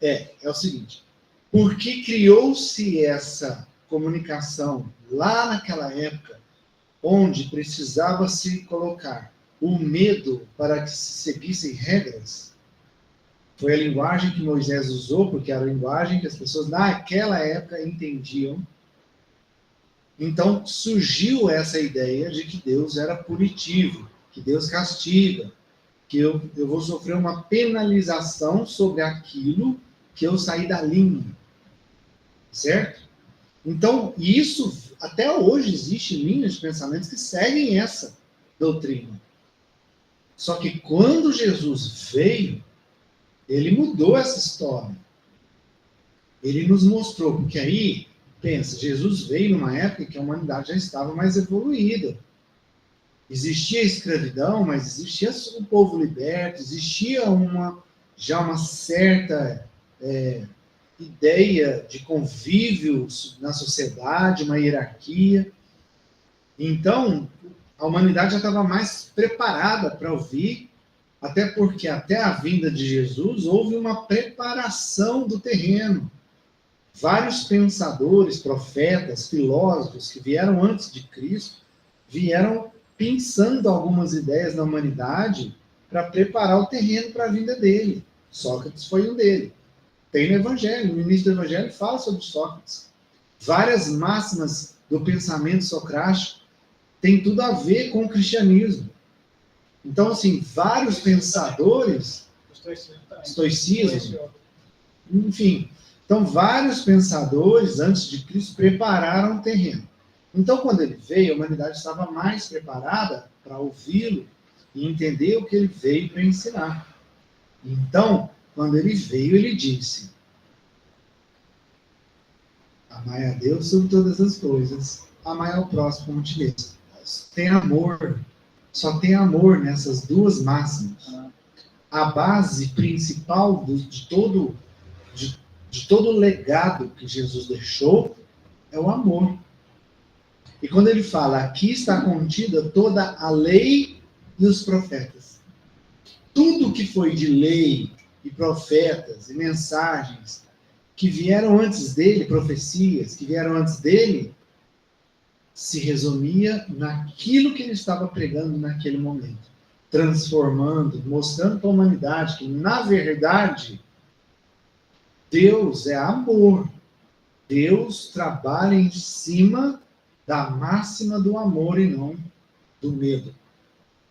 É o seguinte, por que criou-se essa comunicação lá naquela época, onde precisava se colocar o medo para que se seguissem regras? Foi a linguagem que Moisés usou, porque era a linguagem que as pessoas naquela época entendiam. Então surgiu essa ideia de que Deus era punitivo, que Deus castiga, que eu vou sofrer uma penalização sobre aquilo que eu saí da linha. Certo? Então, isso, até hoje, existem linhas de pensamentos que seguem essa doutrina. Só que quando Jesus veio, ele mudou essa história. Ele nos mostrou, porque aí, pensa, Jesus veio numa época que a humanidade já estava mais evoluída. Existia a escravidão, mas existia o povo liberto, existia já uma certa ideia de convívio na sociedade, uma hierarquia. Então, a humanidade já estava mais preparada para ouvir, até porque até a vinda de Jesus houve uma preparação do terreno. Vários pensadores, profetas, filósofos que vieram antes de Cristo, vieram pensando algumas ideias na humanidade para preparar o terreno para a vinda dele. Sócrates foi um deles. Tem no Evangelho, no início do Evangelho fala sobre Sócrates. Várias máximas do pensamento socrático têm tudo a ver com o cristianismo. Então, assim, vários pensadores, estoicismo, enfim, então vários pensadores antes de Cristo prepararam o terreno. Então, quando ele veio, a humanidade estava mais preparada para ouvi-lo e entender o que ele veio para ensinar. Então, quando ele veio, ele disse: amai a Deus sobre todas as coisas, amai ao próximo como te mesmo. Tem amor, só tem amor nessas duas máximas. A base principal de todo o legado que Jesus deixou é o amor. E quando ele fala, aqui está contida toda a lei e os profetas. Tudo que foi de lei e profetas e mensagens que vieram antes dele, profecias que vieram antes dele, se resumia naquilo que ele estava pregando naquele momento, transformando, mostrando para a humanidade que, na verdade, Deus é amor. Deus trabalha em cima da máxima do amor e não do medo,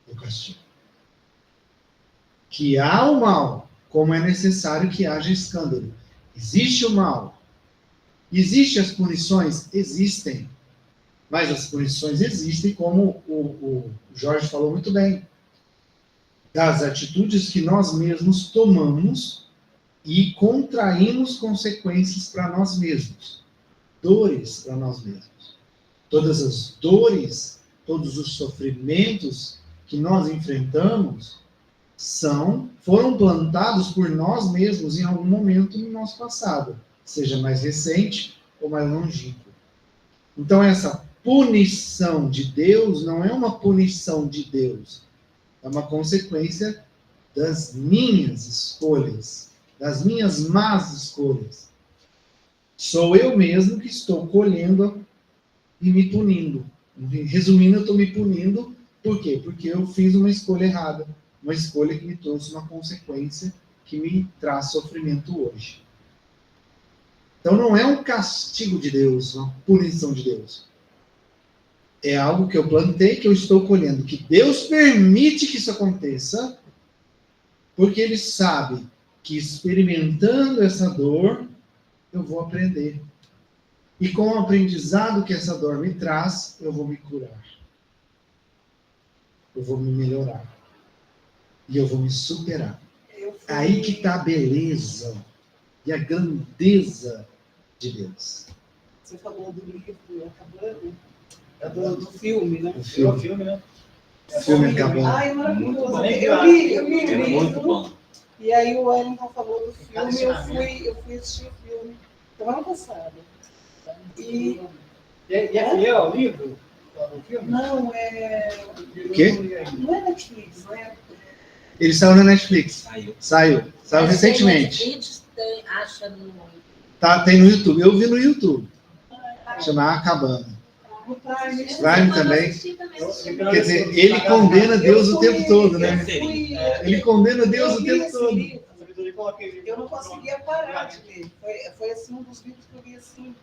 do castigo. Que há o mal, como é necessário que haja escândalo. Existe o mal. Existem as punições? Existem. Mas as punições existem, como o Jorge falou muito bem, das atitudes que nós mesmos tomamos e contraímos consequências para nós mesmos. Dores para nós mesmos. Todas as dores, todos os sofrimentos que nós enfrentamos foram plantados por nós mesmos em algum momento no nosso passado, seja mais recente ou mais longínquo. Então, essa punição de Deus não é uma punição de Deus, é uma consequência das minhas escolhas, das minhas más escolhas. Sou eu mesmo que estou colhendo e me punindo. Resumindo, eu estou me punindo, por quê? Porque eu fiz uma escolha errada, uma escolha que me trouxe uma consequência que me traz sofrimento hoje. Então não é um castigo de Deus, uma punição de Deus. É algo que eu plantei, que eu estou colhendo, que Deus permite que isso aconteça, porque Ele sabe que experimentando essa dor, eu vou aprender. E com o aprendizado que essa dor me traz, eu vou me curar. Eu vou me melhorar. E eu vou me superar. Aí que está a beleza e a grandeza de Deus. Você falou do livro acabando, do filme, né? O filme, né? O filme acabando. Ai, maravilhoso. Muito Eu li o É muito livro. bom. E aí o Wellington falou do filme, eu fui assistir o filme semana passada. E é fiel o livro? O filme? não, é. O quê? Não é Netflix, né? Ele saiu na Netflix. Saiu Mas recentemente. A gente acha no. Tem no YouTube. Eu vi no YouTube. Chama Acabando. No Prime. Prime também. Quer Quer dizer, ele condena Deus o tempo todo, né? Ele condena Deus o Eu li tempo esse todo. livro, eu não conseguia parar de ler. Foi assim, um dos livros que eu li assim.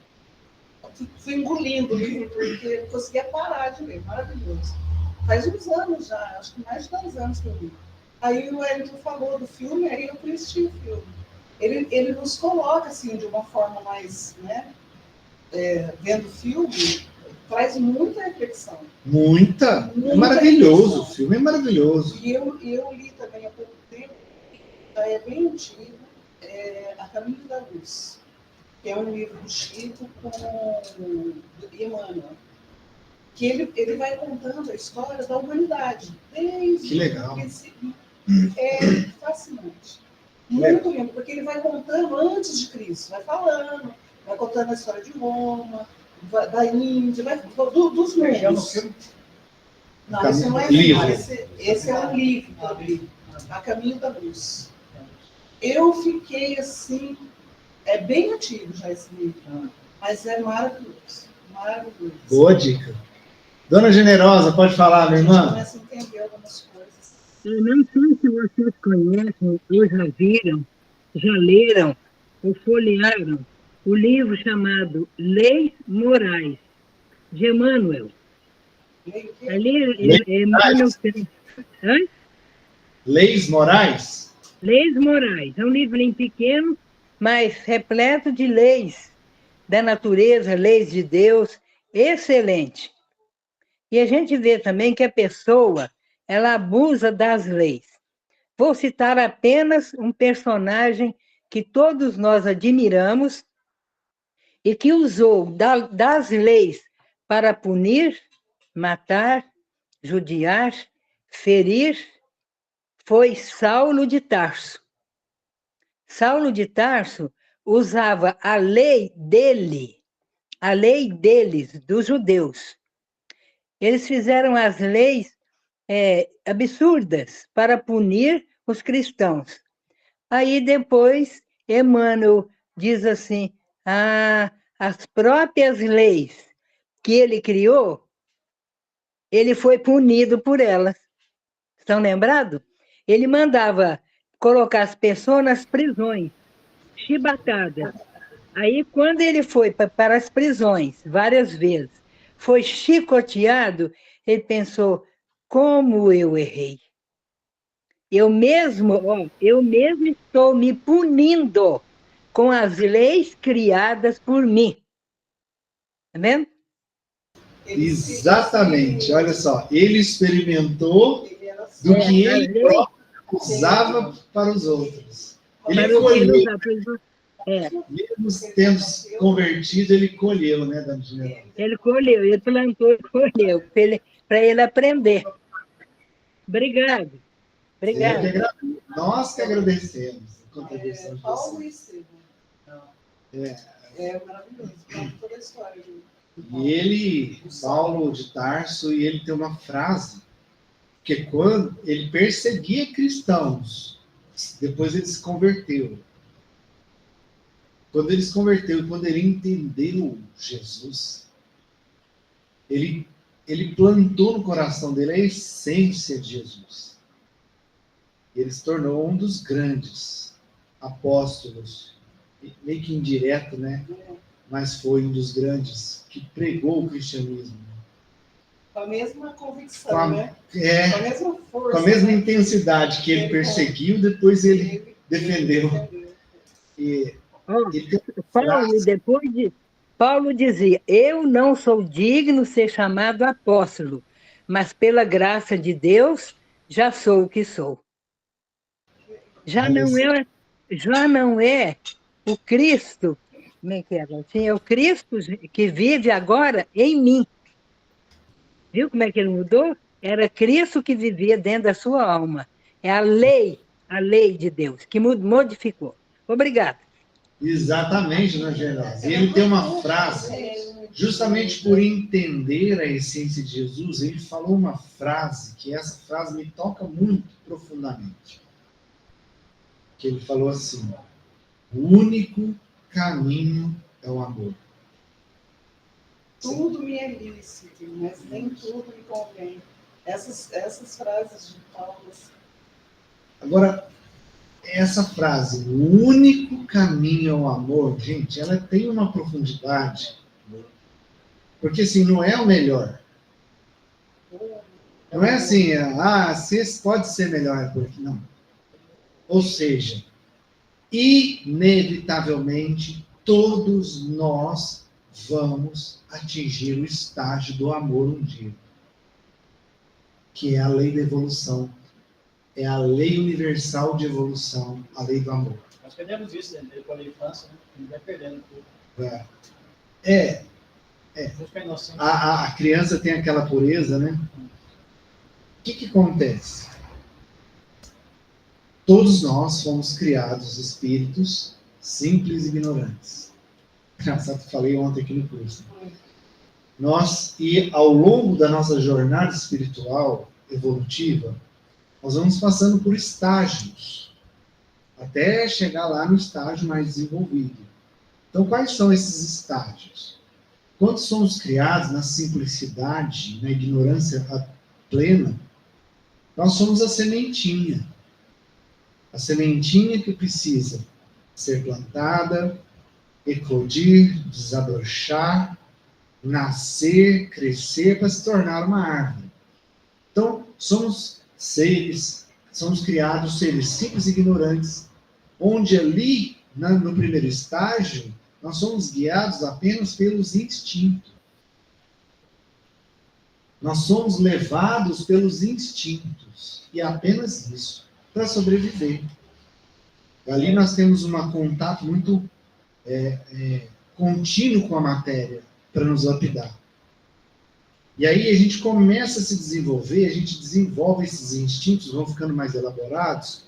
Fui engolindo o livro, porque eu não conseguia parar de ler. Maravilhoso. Faz uns anos já, acho que mais de 10 anos que eu li. Aí o Wellington falou do filme, aí eu fui assistir o filme. Ele nos coloca assim, de uma forma mais, né? Vendo o filme, traz muita reflexão. Muita. É maravilhoso. O filme é maravilhoso. E eu li também há pouco tempo, já é bem antigo, A Caminho da Luz, que é um livro do Chico com Emmanuel, que ele vai contando a história da humanidade, desde Que legal. o princípio. É fascinante. Muito lindo, porque ele vai contando antes de Cristo, vai falando, vai contando a história de Roma, da Índia, dos mundos. Não, esse não é livro. Esse é um livro que eu li, A Caminho da Luz. Eu fiquei assim, é bem antigo já esse livro, mas é maravilhoso, maravilhoso. Boa dica. Dona Generosa, pode falar, minha A gente irmã? começa a entender algumas coisas. Eu não sei se vocês conhecem, ou já viram, já leram, ou folhearam o livro chamado Leis Morais, de Emmanuel. Ali Emmanuel tem. Hã? Leis Morais? Leis Morais. É um livrinho pequeno, mas repleto de leis da natureza, leis de Deus, excelente. E a gente vê também que a pessoa, ela abusa das leis. Vou citar apenas um personagem que todos nós admiramos e que usou das leis para punir, matar, judiar, ferir, foi Saulo de Tarso. Saulo de Tarso usava a lei dele, a lei deles, dos judeus. Eles fizeram as leis absurdas para punir os cristãos. Aí depois, Emmanuel diz assim, as próprias leis que ele criou, ele foi punido por elas. Estão lembrados? Ele mandava colocar as pessoas nas prisões. chibatada. Aí, quando ele foi para as prisões, várias vezes, foi chicoteado, ele pensou, como eu errei. Eu mesmo estou me punindo com as leis criadas por mim. Tá vendo? Exatamente, olha só, ele experimentou do que ele próprio usava para os outros. Ele colheu, mesmo tendo convertido, ele colheu, né, Dona General? Ele colheu, ele plantou e colheu, para ele aprender. Obrigado. Nós que agradecemos a contribuição de Paulo vocês. e Estevão. É maravilhoso, toda a história. E ele, Paulo de Tarso, e ele tem uma frase, que quando ele perseguia cristãos, depois ele se converteu. Quando ele se converteu e quando ele entendeu Jesus, ele plantou no coração dele a essência de Jesus. Ele se tornou um dos grandes apóstolos, meio que indireto, né? Mas foi um dos grandes que pregou o cristianismo. Com a mesma convicção, né? Com a mesma força. Com a mesma intensidade que ele perseguiu, depois ele defendeu. Paulo dizia, eu não sou digno de ser chamado apóstolo, mas pela graça de Deus, já sou o que sou. Já não é o Cristo, como é que é? Assim, é o Cristo que vive agora em mim. Viu como é que ele mudou? Era Cristo que vivia dentro da sua alma. É a lei de Deus, que modificou. Obrigada. Exatamente, Dona General. E ele tem uma frase, justamente por entender a essência de Jesus, ele falou uma frase, que essa frase me toca muito profundamente. Que ele falou assim, o único caminho é o amor. Tudo me é lícito, mas nem tudo me convém. Essas frases de Paulo. Agora, essa frase, o único caminho é o amor, gente, ela tem uma profundidade. Porque, assim, não é o melhor. Não é assim, você pode ser melhor, porque não. Ou seja, inevitavelmente, todos nós vamos atingir o estágio do amor um dia. Que é a lei da evolução. É a lei universal de evolução, a lei do amor. Nós perdemos isso dentro da infância, né? A gente vai perdendo um pouco. A criança tem aquela pureza, né? O que acontece? Todos nós fomos criados espíritos simples e ignorantes. Engraçado que falei ontem aqui no curso. E ao longo da nossa jornada espiritual, evolutiva, nós vamos passando por estágios, até chegar lá no estágio mais desenvolvido. Então, quais são esses estágios? Quando somos criados na simplicidade, na ignorância plena, nós somos a sementinha. A sementinha que precisa ser plantada, eclodir, desabrochar, nascer, crescer para se tornar uma árvore. Então, somos criados seres simples e ignorantes, onde ali, no primeiro estágio, nós somos guiados apenas pelos instintos. Nós somos levados pelos instintos, e apenas isso, para sobreviver. Ali nós temos um contato muito contínuo com a matéria, para nos lapidar. E aí a gente começa a se desenvolver, a gente desenvolve esses instintos, vão ficando mais elaborados,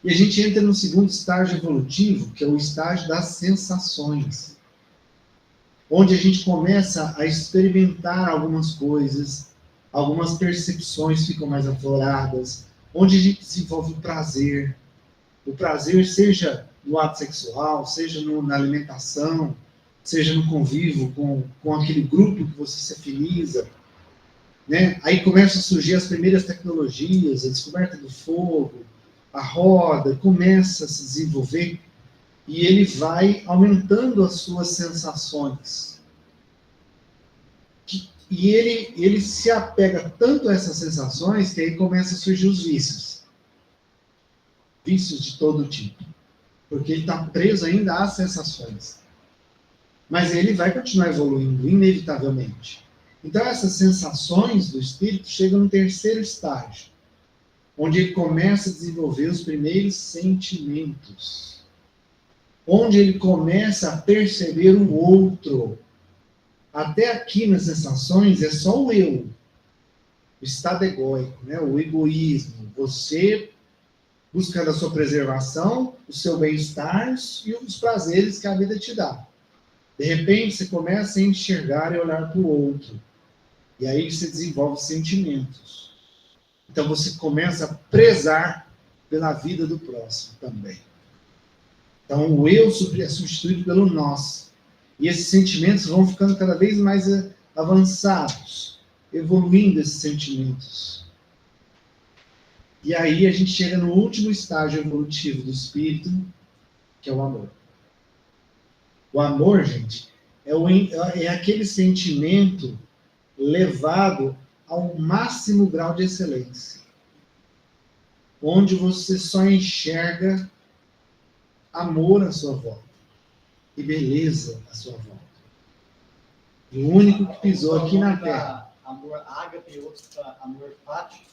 e a gente entra no segundo estágio evolutivo, que é o estágio das sensações, onde a gente começa a experimentar algumas coisas, algumas percepções ficam mais afloradas, onde a gente desenvolve o prazer seja no ato sexual, seja na alimentação, seja no convívio com aquele grupo que você se afiniza, né? Aí começam a surgir as primeiras tecnologias, a descoberta do fogo, a roda, começa a se desenvolver e ele vai aumentando as suas sensações. E ele se apega tanto a essas sensações que aí começa a surgir os vícios. Vícios de todo tipo. Porque ele está preso ainda às sensações. Mas ele vai continuar evoluindo, inevitavelmente. Então, essas sensações do espírito chegam no terceiro estágio, onde ele começa a desenvolver os primeiros sentimentos. Onde ele começa a perceber o outro. Até aqui nas sensações é só o eu. O estado egóico, né? O egoísmo. Você buscando a sua preservação, o seu bem-estar e os prazeres que a vida te dá. De repente, você começa a enxergar e olhar para o outro. E aí você desenvolve sentimentos. Então você começa a prezar pela vida do próximo também. Então o eu é substituído pelo nós. E esses sentimentos vão ficando cada vez mais avançados, evoluindo esses sentimentos. E aí a gente chega no último estágio evolutivo do espírito, que é o amor. O amor, gente, é aquele sentimento levado ao máximo grau de excelência. Onde você só enxerga amor à sua volta. E beleza à sua volta. E o único que pisou aqui na Terra. Amor ágape e outro amor fati.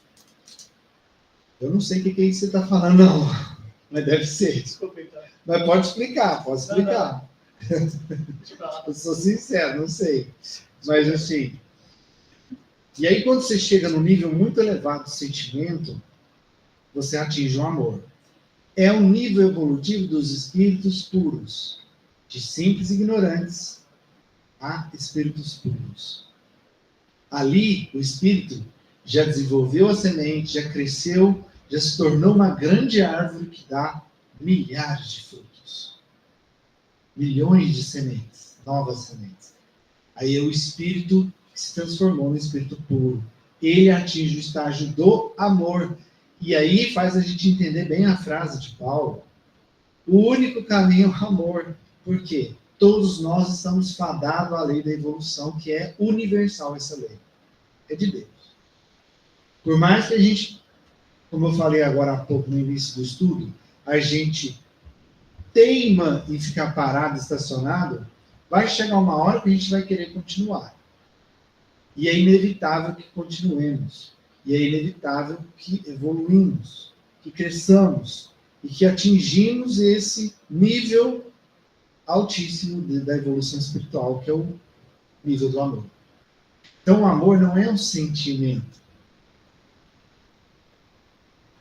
Eu não sei o que é isso que você está falando, não. Mas deve ser. Desculpa, então. Mas pode explicar, pode explicar. Eu sou sincero, não sei. Mas assim. E aí, quando você chega num nível muito elevado de sentimento, você atinge o amor. É o nível evolutivo dos espíritos puros. De simples ignorantes a espíritos puros. Ali, o espírito já desenvolveu a semente, já cresceu, já se tornou uma grande árvore que dá milhares de frutos. Milhões de sementes, novas sementes. Aí é o espírito que se transformou no espírito puro. Ele atinge o estágio do amor. E aí faz a gente entender bem a frase de Paulo. O único caminho é o amor. Por quê? Todos nós estamos fadados à lei da evolução, que é universal essa lei. É de Deus. Por mais que a gente, como eu falei agora há pouco no início do estudo, a gente teima em ficar parado, estacionado, vai chegar uma hora que a gente vai querer continuar. E é inevitável que continuemos. E é inevitável que evoluímos, que cresçamos e que atingimos esse nível altíssimo da evolução espiritual, que é o nível do amor. Então, o amor não é um sentimento.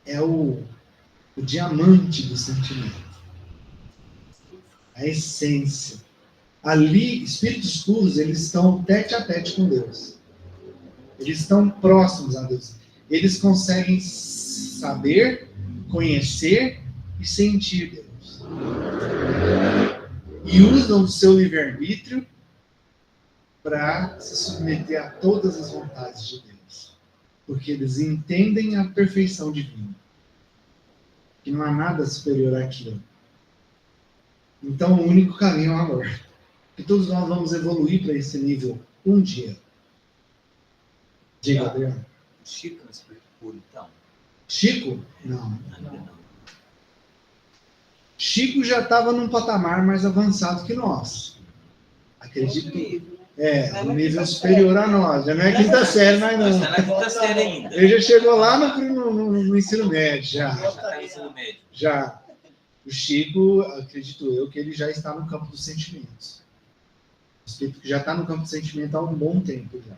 É o diamante do sentimento. A essência. Ali, espíritos puros, eles estão tete a tete com Deus. Eles estão próximos a Deus. Eles conseguem saber, conhecer e sentir Deus. E usam o seu livre-arbítrio para se submeter a todas as vontades de Deus. Porque eles entendem a perfeição divina. Que não há nada superior àquilo. Então, o único caminho é o amor. E todos nós vamos evoluir para esse nível um dia. Diga, Adriano. Chico é um espírito puro, então? Chico? Não. Ainda não. Chico já estava num patamar mais avançado que nós. Acredito que um nível superior a nós. Já não é quinta série, mas não. Está na quinta série ainda. Ele já chegou lá no ensino médio, já. Já está no ensino médio. Já. O Chico, acredito eu, que ele já está no campo dos sentimentos. O espírito que já está no campo do sentimento há um bom tempo já.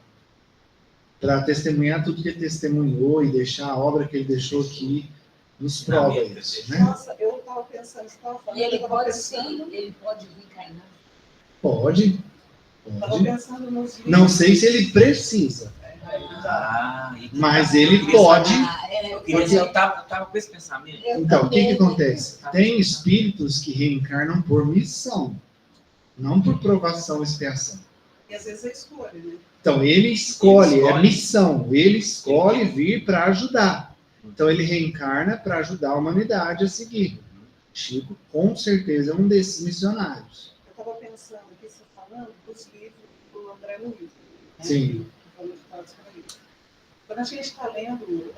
Para testemunhar tudo que ele testemunhou e deixar a obra que ele deixou aqui nos prova isso, né? Nossa, eu estava pensando, você estava falando. E ele eu tava pode pensando, sim, ele pode vir caindo. Pode. Estava pensando nos livros. Não sei se ele precisa, mas ele pode. Eu estava com esse pensamento. Então, o que acontece? Tem espíritos que reencarnam por missão, não por provação e expiação. E às vezes é escolha, né? Então, ele escolhe, é missão. Ele escolhe vir para ajudar. Então ele reencarna para ajudar a humanidade a seguir. Chico, com certeza, é um desses missionários. Eu estava pensando aqui, você falando dos livros do André Luiz. Né? Sim. Quando a gente está lendo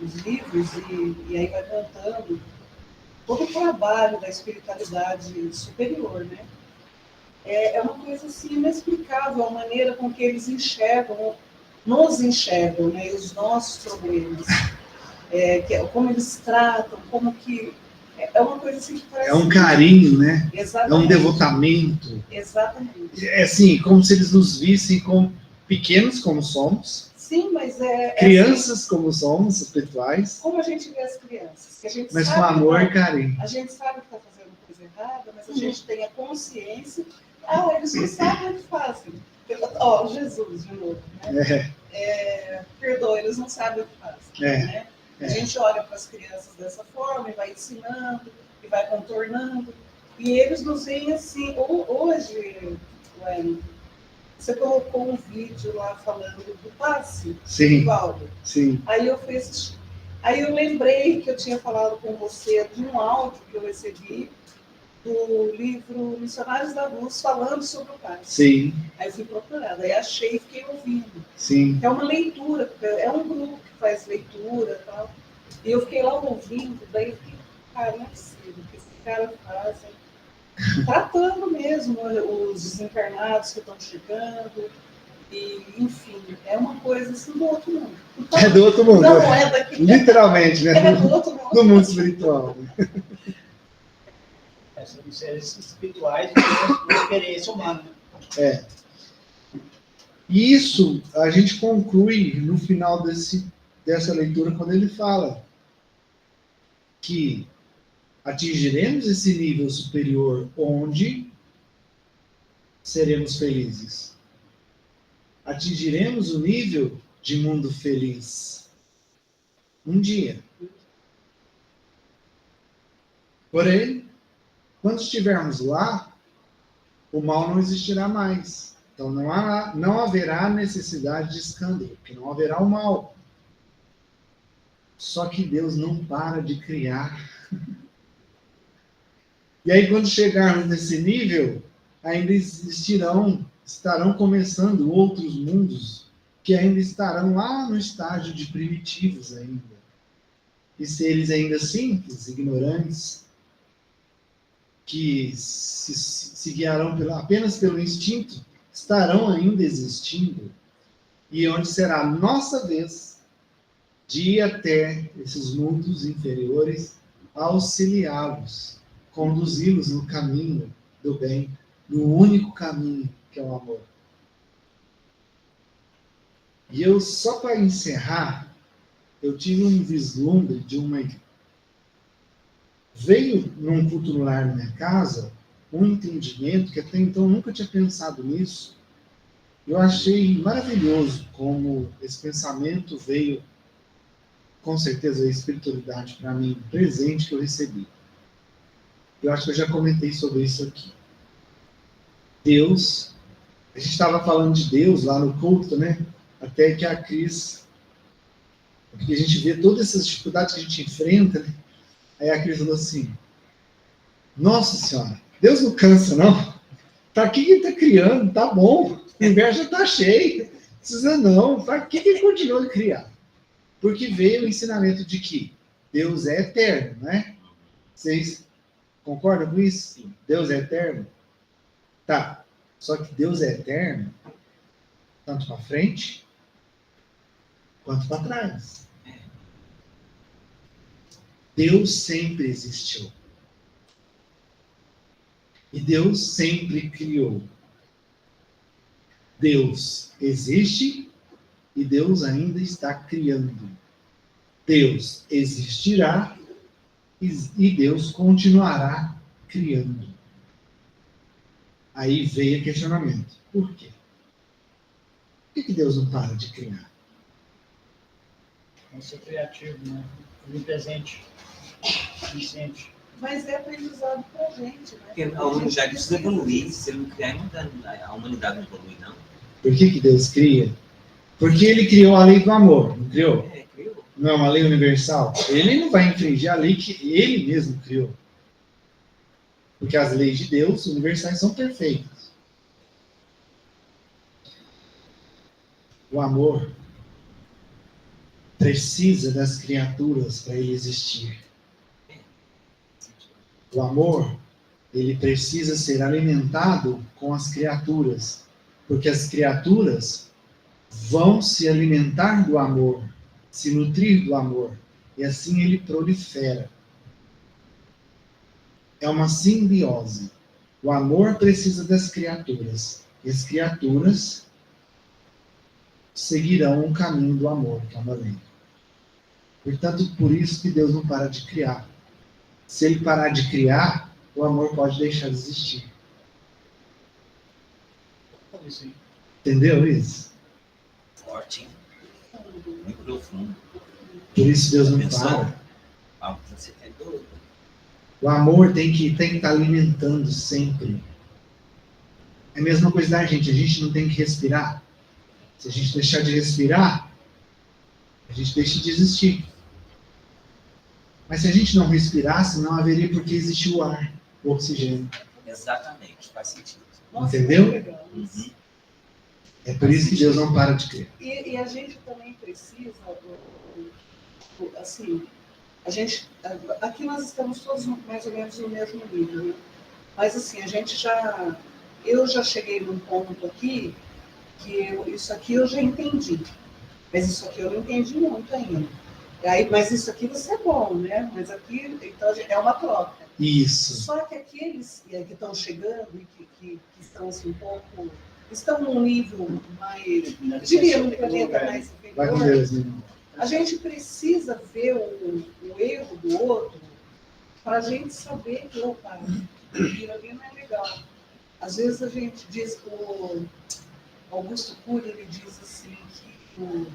os livros e aí vai contando todo o trabalho da espiritualidade superior, né? É uma coisa assim inexplicável a maneira com que eles enxergam, nos enxergam, né? Os nossos problemas, como eles tratam, como que é uma coisa assim que parece. É um carinho, né? Exatamente. É um devotamento. Exatamente. É assim, como se eles nos vissem como pequenos como somos. Sim, mas crianças assim, como somos, espirituais. Como a gente vê as crianças? Que a gente mas sabe com amor e carinho. A gente sabe que está fazendo coisa errada, mas a gente tem a consciência. Eles não sabem o que fazem. Jesus, de novo. Né? Perdoa, eles não sabem o que fazem. Né? A gente olha para as crianças dessa forma e vai ensinando, e vai contornando. E eles nos veem assim. Hoje, você colocou um vídeo lá falando do passe, sim, Valdo. Sim. Aí eu fui assistir. Aí eu lembrei que eu tinha falado com você de um áudio que eu recebi do livro Missionários da Luz, falando sobre o passe. Sim. Aí eu fui procurar, aí achei e fiquei ouvindo. Sim. É uma leitura, é um grupo que faz leitura e tal. E eu fiquei lá ouvindo, daí eu fiquei, cara, não é possível que esse cara faz, tratando mesmo os desencarnados que estão chegando, e, enfim, é uma coisa assim do outro mundo. É do outro mundo. Não é daqui. Literalmente, né? É do outro mundo. Do mundo espiritual. São seres espirituais de experiência humana. Isso a gente conclui no final dessa leitura, quando ele fala que atingiremos esse nível superior onde seremos felizes. Atingiremos o nível de mundo feliz. Um dia. Porém, quando estivermos lá, o mal não existirá mais. Então não haverá necessidade de escândalo, porque não haverá o mal. Só que Deus não para de criar. E aí, quando chegarmos nesse nível, ainda estarão começando outros mundos que ainda estarão lá no estágio de primitivos ainda. E seres ainda simples, ignorantes, que se guiarão apenas pelo instinto, estarão ainda existindo. E onde será a nossa vez de ir até esses mundos inferiores, auxiliá-los, conduzi-los no caminho do bem, no único caminho, que é o amor. E eu, só para encerrar, eu tive um vislumbre de veio num culto no lar na minha casa, um entendimento que até então eu nunca tinha pensado nisso. Eu achei maravilhoso como esse pensamento veio, com certeza, a espiritualidade para mim, presente que eu recebi. Eu acho que eu já comentei sobre isso aqui. Deus, a gente estava falando de Deus lá no culto, né? Até que a Cris, porque a gente vê todas essas dificuldades que a gente enfrenta, né? Aí a Cris falou assim, nossa senhora, Deus não cansa, não. Para que ele está criando? Tá bom, o universo já está cheio. Não precisa não. Para que ele continua a criar? Porque veio o ensinamento de que Deus é eterno, né? Vocês concordam com isso? Sim. Deus é eterno? Tá. Só que Deus é eterno tanto para frente quanto para trás. Deus sempre existiu. E Deus sempre criou. Deus existe e Deus ainda está criando. Deus existirá e Deus continuará criando. Aí veio o questionamento. Por quê? Por que Deus não para de criar? Vamos ser criativo, né? Onipresente, onisciente. Mas é aprendizado para a gente, né? Porque a humanidade precisa evoluir. Se ele não criar, a humanidade não evolui, não. Por que Deus cria? Porque ele criou a lei do amor, não criou? Criou. não é uma lei universal? Ele não vai infringir a lei que ele mesmo criou. Porque as leis de Deus universais são perfeitas. O amor precisa das criaturas para ele existir. O amor, ele precisa ser alimentado com as criaturas, porque as criaturas vão se alimentar do amor, se nutrir do amor, e assim ele prolifera. É uma simbiose. O amor precisa das criaturas, e as criaturas seguirão o caminho do amor, que é uma lei. Portanto, por isso que Deus não para de criar. Se ele parar de criar, o amor pode deixar de existir. Entendeu isso? Forte, hein? Muito profundo. Por isso Deus não Pensou? para. Ah, você é doido. O amor tem que estar alimentando sempre. É a mesma coisa da gente. A gente não tem que respirar. Se a gente deixar de respirar, a gente deixa de existir. Mas se a gente não respirasse, não haveria por que existir o ar, o oxigênio. Exatamente, faz sentido. Nossa, Entendeu? que legal isso. Uhum. É por isso que Deus não para de criar. E a gente também precisa, assim, a gente, aqui nós estamos todos mais ou menos no mesmo nível, né? Mas assim, eu já cheguei num ponto aqui que isso aqui eu já entendi, mas isso aqui eu não entendi muito ainda. Aí, mas isso aqui você é bom, né? Mas aqui, então, é uma troca. Isso. Só que aqueles que estão chegando e que estão assim, um pouco, estão num nível mais, diria, um planeta mais Vai com superior, Deus, meu irmão. a gente precisa ver o erro do outro para a gente saber que, opa, aquilo ali não é legal. Às vezes a gente diz, o Augusto Cury, ele diz assim, que o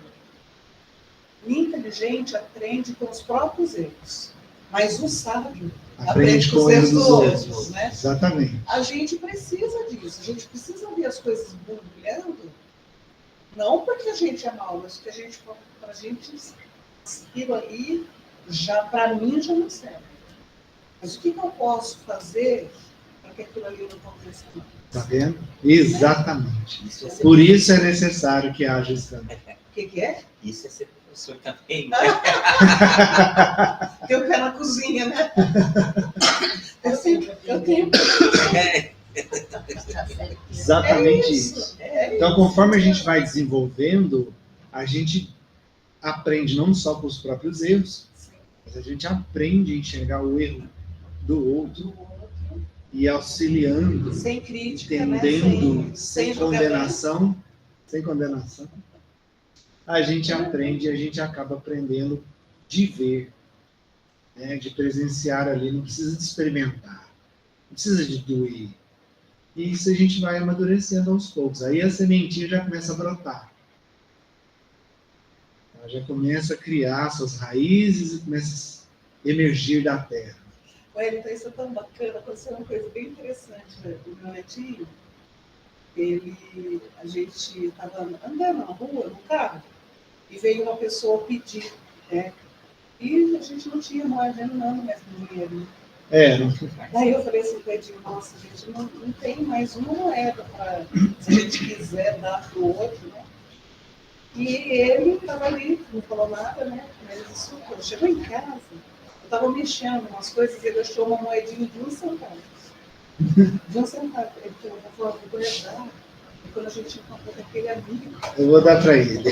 inteligente aprende com os próprios erros, mas o sábio aprende com os erros dos outros, né? Exatamente. A gente precisa disso, a gente precisa ver as coisas borbulhando, não porque a gente é mal, mas porque pra gente, aquilo ali, para mim, já não serve. Mas o que eu posso fazer para que aquilo ali não aconteça? Está vendo? Exatamente. Isso é ser, Por isso é necessário que haja esse também. O que é? isso é ser professor também. Tem o pé na cozinha, né? Eu tenho. Exatamente isso. Então, conforme a gente vai desenvolvendo, a gente aprende não só com os próprios erros, mas a gente aprende a enxergar o erro do outro e auxiliando, Sem crítica, entendendo, né? sem julgamento. condenação, a gente aprende e a gente acaba aprendendo de ver, né, de presenciar ali, não precisa de experimentar, não precisa de doer. E isso a gente vai amadurecendo aos poucos. Aí a sementinha já começa a brotar. Ela já começa a criar suas raízes e começa a emergir da terra. Então isso é tão bacana, aconteceu uma coisa bem interessante, né? O meu netinho, a gente estava andando na rua, no carro, e veio uma pessoa pedir, né? E a gente não tinha moeda, não mais dinheiro, né? Daí eu falei assim para ele, nossa, a gente não tem mais uma moeda para, se a gente quiser dar para o outro, né? E ele estava ali, não falou nada, né? Mas isso, chegou em casa, eu estava mexendo umas coisas, ele achou uma moedinha de 1 centavo. De 1 centavo. Ele falou, vou dar. E quando a gente encontrou com aquele amigo... Eu vou dar para ele.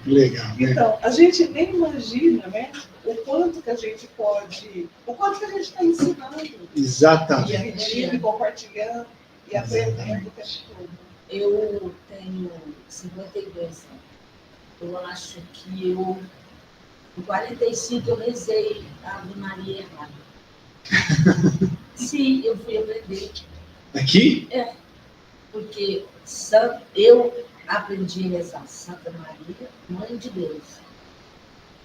Legal, né? Então, a gente nem imagina, né? O quanto que a gente pode... O quanto que a gente está ensinando. Exatamente. Dividindo, compartilhando e aprendendo o tempo todo. Eu tenho 52 anos. Eu acho que em 45 eu rezei a Ave Maria errada. Sim, eu fui aprender. Aqui? Porque eu aprendi a rezar Santa Maria, Mãe de Deus.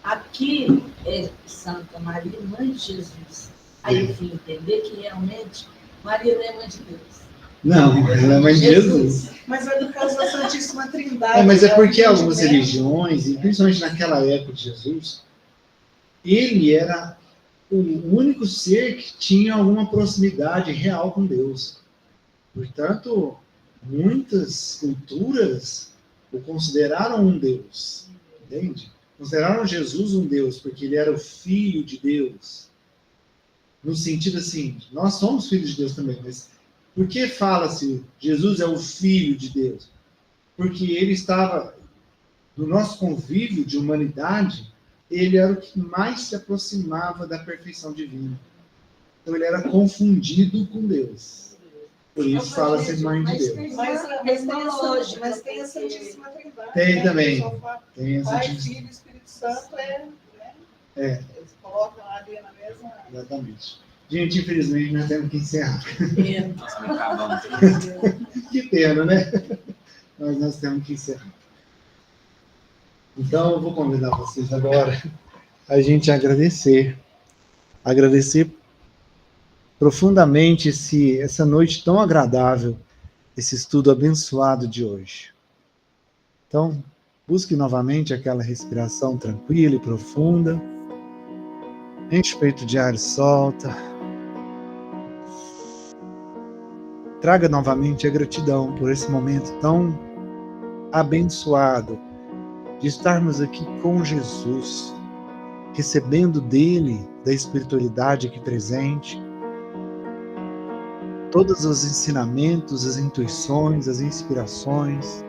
Aqui é Santa Maria, Mãe de Jesus. Aí eu fui entender que realmente Maria não é Mãe de Deus. Não, ela é Mãe de Jesus. Mas é no caso da Santíssima Trindade. Mas é porque algumas religiões, e principalmente naquela época de Jesus, ele era o único ser que tinha alguma proximidade real com Deus. Portanto, muitas culturas o consideraram um Deus, entende? Consideraram Jesus um Deus, porque ele era o Filho de Deus. No sentido assim, nós somos filhos de Deus também, mas por que fala-se Jesus é o Filho de Deus? Porque ele estava, no nosso convívio de humanidade, ele era o que mais se aproximava da perfeição divina. Então ele era confundido com Deus. Por isso fala-se mãe de Deus. Mas tem a Santíssima Trindade. Tem também. Tem a Pai, Filho e Espírito Santo, né? Eles colocam ali na mesma... Exatamente. Gente, infelizmente, nós temos que encerrar. Nós não acabamos. Que pena, né? Mas nós temos que encerrar. Então, eu vou convidar vocês agora a gente agradecer. Agradecer profundamente essa noite tão agradável, esse estudo abençoado de hoje. Então, busque novamente aquela respiração tranquila e profunda. Enche o peito de ar e solta. Traga novamente a gratidão por esse momento tão abençoado de estarmos aqui com Jesus, recebendo dele, da espiritualidade aqui presente, todos os ensinamentos, as intuições, as inspirações,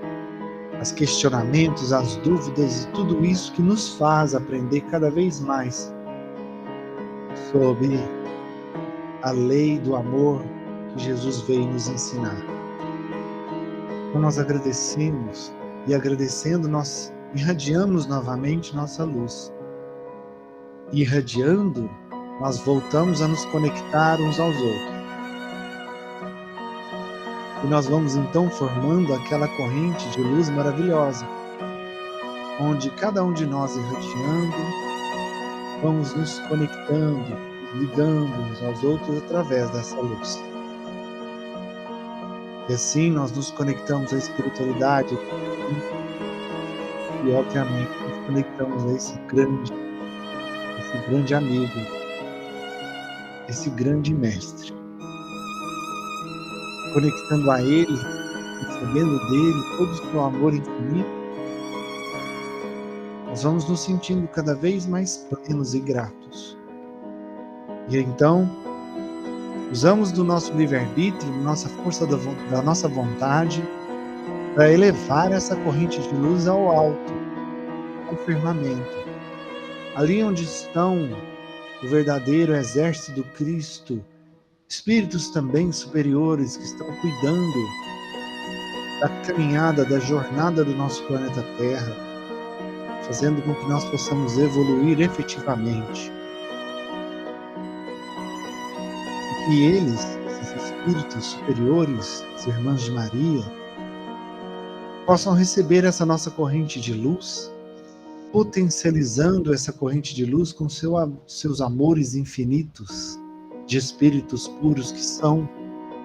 os questionamentos, as dúvidas e tudo isso que nos faz aprender cada vez mais sobre a lei do amor que Jesus veio nos ensinar. Então nós agradecemos e agradecendo nós irradiamos novamente nossa luz. E irradiando, nós voltamos a nos conectar uns aos outros. E nós vamos então formando aquela corrente de luz maravilhosa, onde cada um de nós irradiando, vamos nos conectando, ligando uns aos outros através dessa luz. E assim nós nos conectamos à espiritualidade e obviamente nos conectamos a esse grande amigo, esse grande mestre. Conectando a ele, recebendo dele todo o seu amor infinito, nós vamos nos sentindo cada vez mais plenos e gratos. E então, usamos do nosso livre-arbítrio, nossa força da nossa vontade, para elevar essa corrente de luz ao alto, ao firmamento. Ali onde estão o verdadeiro exército do Cristo, espíritos também superiores que estão cuidando da caminhada, da jornada do nosso planeta Terra, fazendo com que nós possamos evoluir efetivamente. E que eles, esses espíritos superiores, as irmãs de Maria, possam receber essa nossa corrente de luz, potencializando essa corrente de luz com seus amores infinitos, de espíritos puros que são,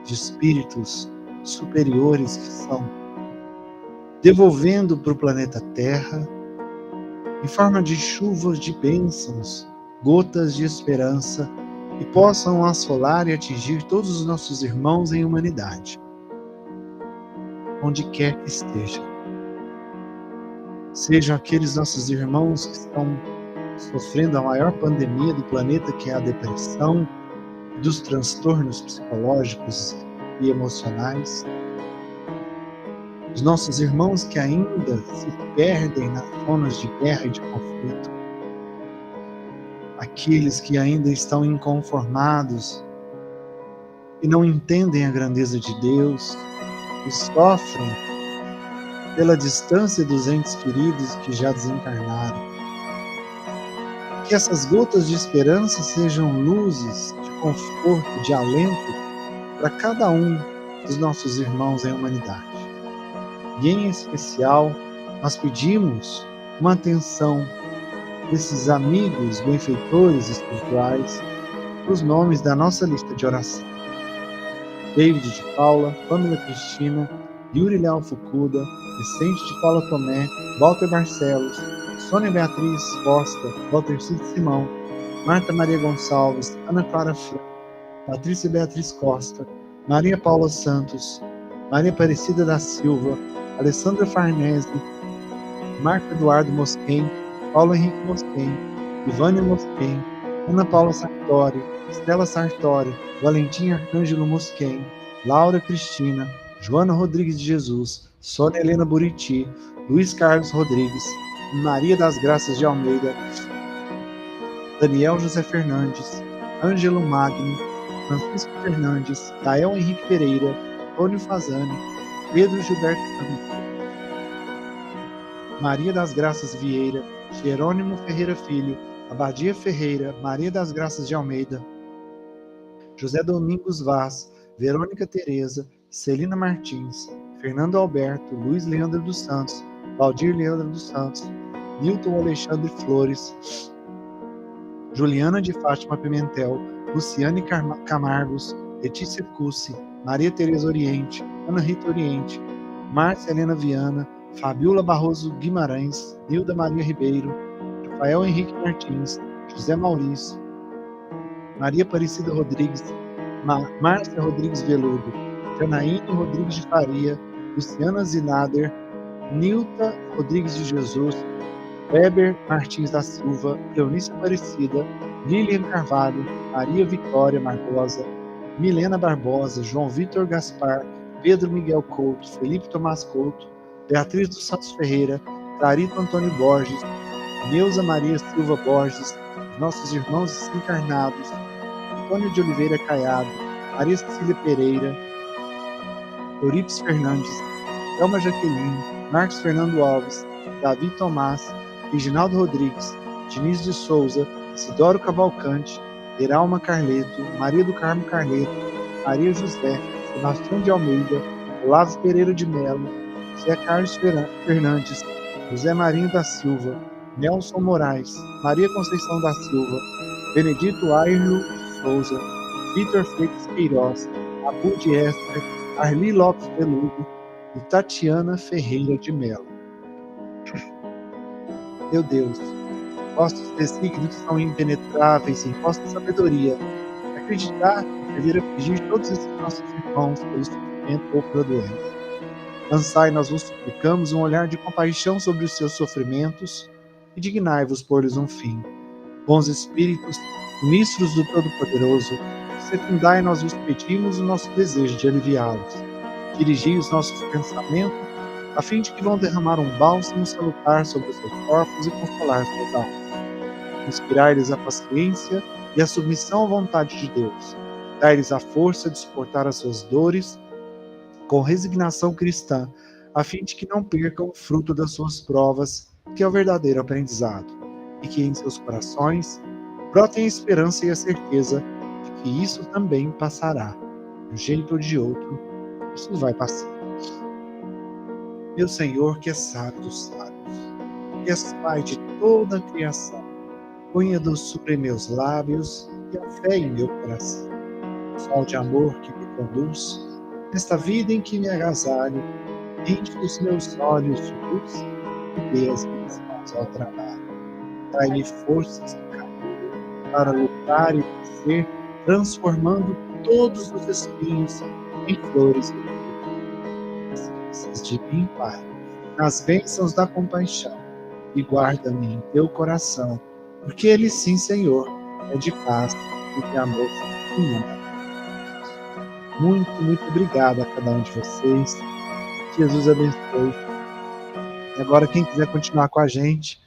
de espíritos superiores que são, devolvendo para o planeta Terra, em forma de chuvas de bênçãos, gotas de esperança, que possam assolar e atingir todos os nossos irmãos em humanidade, onde quer que estejam. Sejam aqueles nossos irmãos que estão sofrendo a maior pandemia do planeta, que é a depressão, dos transtornos psicológicos e emocionais. Os nossos irmãos que ainda se perdem nas zonas de guerra e de conflito. Aqueles que ainda estão inconformados e não entendem a grandeza de Deus e sofrem pela distância dos entes queridos que já desencarnaram. Que essas gotas de esperança sejam luzes de conforto, de alento para cada um dos nossos irmãos em humanidade. E em especial, nós pedimos uma atenção desses amigos benfeitores espirituais, os nomes da nossa lista de oração: David de Paula, Pamela Cristina, Yuri Léo Fukuda, Vicente de Paula Tomé, Walter Barcelos, Sônia Beatriz Costa, Walter Cid Simão, Marta Maria Gonçalves, Ana Clara Franco, Patrícia Beatriz Costa, Maria Paula Santos, Maria Aparecida da Silva, Alessandra Farnese, Marco Eduardo Mosquen, Paulo Henrique Mosquen, Ivânia Mosquen, Ana Paula Sartori, Estela Sartori, Valentim Arcângelo Mosquen, Laura Cristina, Joana Rodrigues de Jesus, Sônia Helena Buriti, Luiz Carlos Rodrigues, Maria das Graças de Almeida, Daniel José Fernandes, Ângelo Magno, Francisco Fernandes, Gael Henrique Pereira, Antônio Fazani, Pedro Gilberto Campos, Maria das Graças Vieira, Jerônimo Ferreira Filho, Abadia Ferreira, Maria das Graças de Almeida, José Domingos Vaz, Verônica Tereza, Celina Martins, Fernando Alberto, Luiz Leandro dos Santos, Valdir Leandro dos Santos, Nilton Alexandre Flores, Juliana de Fátima Pimentel, Luciane Camargos, Letícia Cussi, Maria Tereza Oriente, Ana Rita Oriente, Márcia Helena Viana, Fabiola Barroso Guimarães, Nilda Maria Ribeiro, Rafael Henrique Martins, José Maurício, Maria Aparecida Rodrigues, Márcia Rodrigues Veludo, Janaíne Rodrigues de Faria, Luciana Zinader, Nilta Rodrigues de Jesus, Weber Martins da Silva, Eunice Aparecida, Lilian Carvalho, Maria Vitória Margosa, Milena Barbosa, João Vitor Gaspar, Pedro Miguel Couto, Felipe Tomás Couto, Beatriz dos Santos Ferreira, Clarito Antônio Borges, Neuza Maria Silva Borges, nossos irmãos encarnados, Antônio de Oliveira Caiado, Maria Cecília Pereira, Euripides Fernandes, Elma Jaqueline, Marcos Fernando Alves, Davi Tomás, Reginaldo Rodrigues, Diniz de Souza, Isidoro Cavalcante, Eralma Carleto, Maria do Carmo Carleto, Maria José, Sebastião de Almeida, Olavo Pereira de Melo, José Carlos Fernandes, José Marinho da Silva, Nelson Moraes, Maria Conceição da Silva, Benedito Ayrlo Souza, Vitor Freitas Queiroz, Abud Esther, Arli Lopes Peludo e Tatiana Ferreira de Melo. Meu Deus, vossos desígnios são impenetráveis em vossa sabedoria. Acreditar e dever afligir todos esses nossos irmãos pelo sofrimento ou pela doença. Lançai, nós vos suplicamos, um olhar de compaixão sobre os seus sofrimentos e dignai-vos pôr-lhes um fim. Bons Espíritos, ministros do Todo-Poderoso, secundai, nós vos pedimos o nosso desejo de aliviá-los. Dirigi os nossos pensamentos, a fim de que vão derramar um bálsamo salutar sobre os seus corpos e consolar suas almas. Inspirai-lhes a paciência e a submissão à vontade de Deus. Dai-lhes a força de suportar as suas dores com resignação cristã, a fim de que não percam o fruto das suas provas, que é o verdadeiro aprendizado, e que em seus corações brotem a esperança e a certeza de que isso também passará. De um jeito ou de outro, isso vai passar. Meu Senhor, que é sábio dos sábios, que és Pai de toda a criação, ponha doçura em meus lábios e a fé em meu coração. Sol de amor que me conduz, nesta vida em que me agasalho, enche os meus olhos de luz e dê as minhas mãos ao trabalho. Dai-me forças no caminho para lutar e vencer, transformando todos os espinhos em flores e de mim, Pai, nas bênçãos da compaixão, e guarda-me em teu coração, porque ele sim, Senhor, é de paz e de amor. Muito, muito obrigado a cada um de vocês. Jesus abençoe. E agora, quem quiser continuar com a gente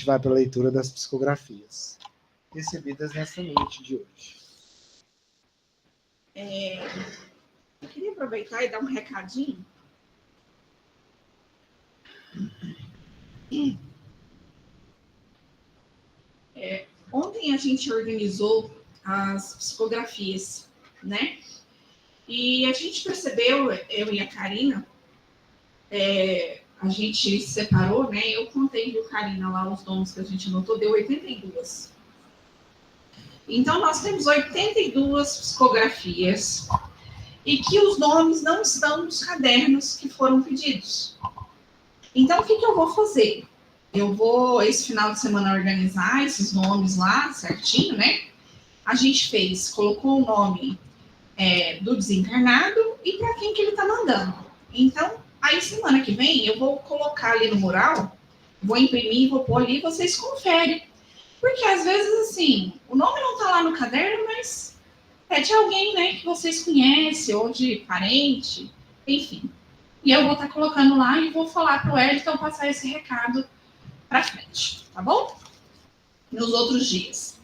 vai para a leitura das psicografias recebidas nessa noite de hoje. Eu queria aproveitar e dar um recadinho. Ontem a gente organizou as psicografias, né? E a gente percebeu, eu e a Karina, a gente separou, né? Eu contei, viu, Karina, lá os nomes que a gente anotou, deu 82. Então, nós temos 82 psicografias e que os nomes não estão nos cadernos que foram pedidos. Então, o que eu vou fazer? Eu vou, esse final de semana, organizar esses nomes lá, certinho, né? A gente colocou o nome do desencarnado e para quem que ele tá mandando. Então, aí semana que vem, eu vou colocar ali no mural, vou imprimir, vou pôr ali, vocês conferem. Porque às vezes, assim, o nome não tá lá no caderno, mas é de alguém, né, que vocês conhecem, ou de parente, enfim. E eu vou estar colocando lá e vou falar para o Wellington passar esse recado para frente, tá bom? Nos outros dias.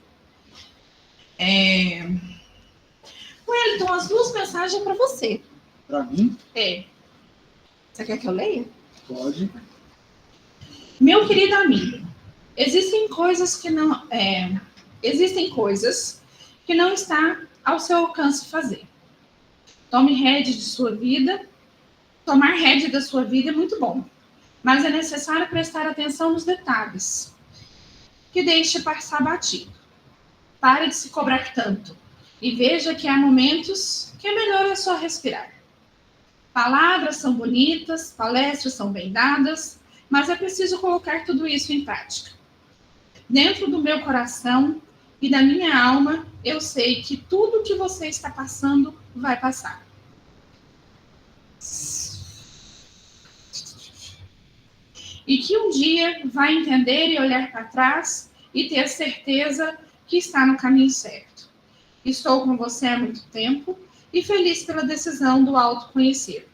Wellington, as 2 mensagens é para você. Para mim? Você quer que eu leia? Pode. Meu querido amigo, existem coisas que não está ao seu alcance fazer. Tome rédea de sua vida. Tomar rédea da sua vida é muito bom, mas é necessário prestar atenção nos detalhes, que deixe passar batido. Pare de se cobrar tanto e veja que há momentos que é melhor só respirar. Palavras são bonitas, palestras são bem dadas, mas é preciso colocar tudo isso em prática. Dentro do meu coração e da minha alma, eu sei que tudo que você está passando vai passar. E que um dia vai entender e olhar para trás e ter certeza que está no caminho certo. Estou com você há muito tempo e feliz pela decisão do autoconhecer.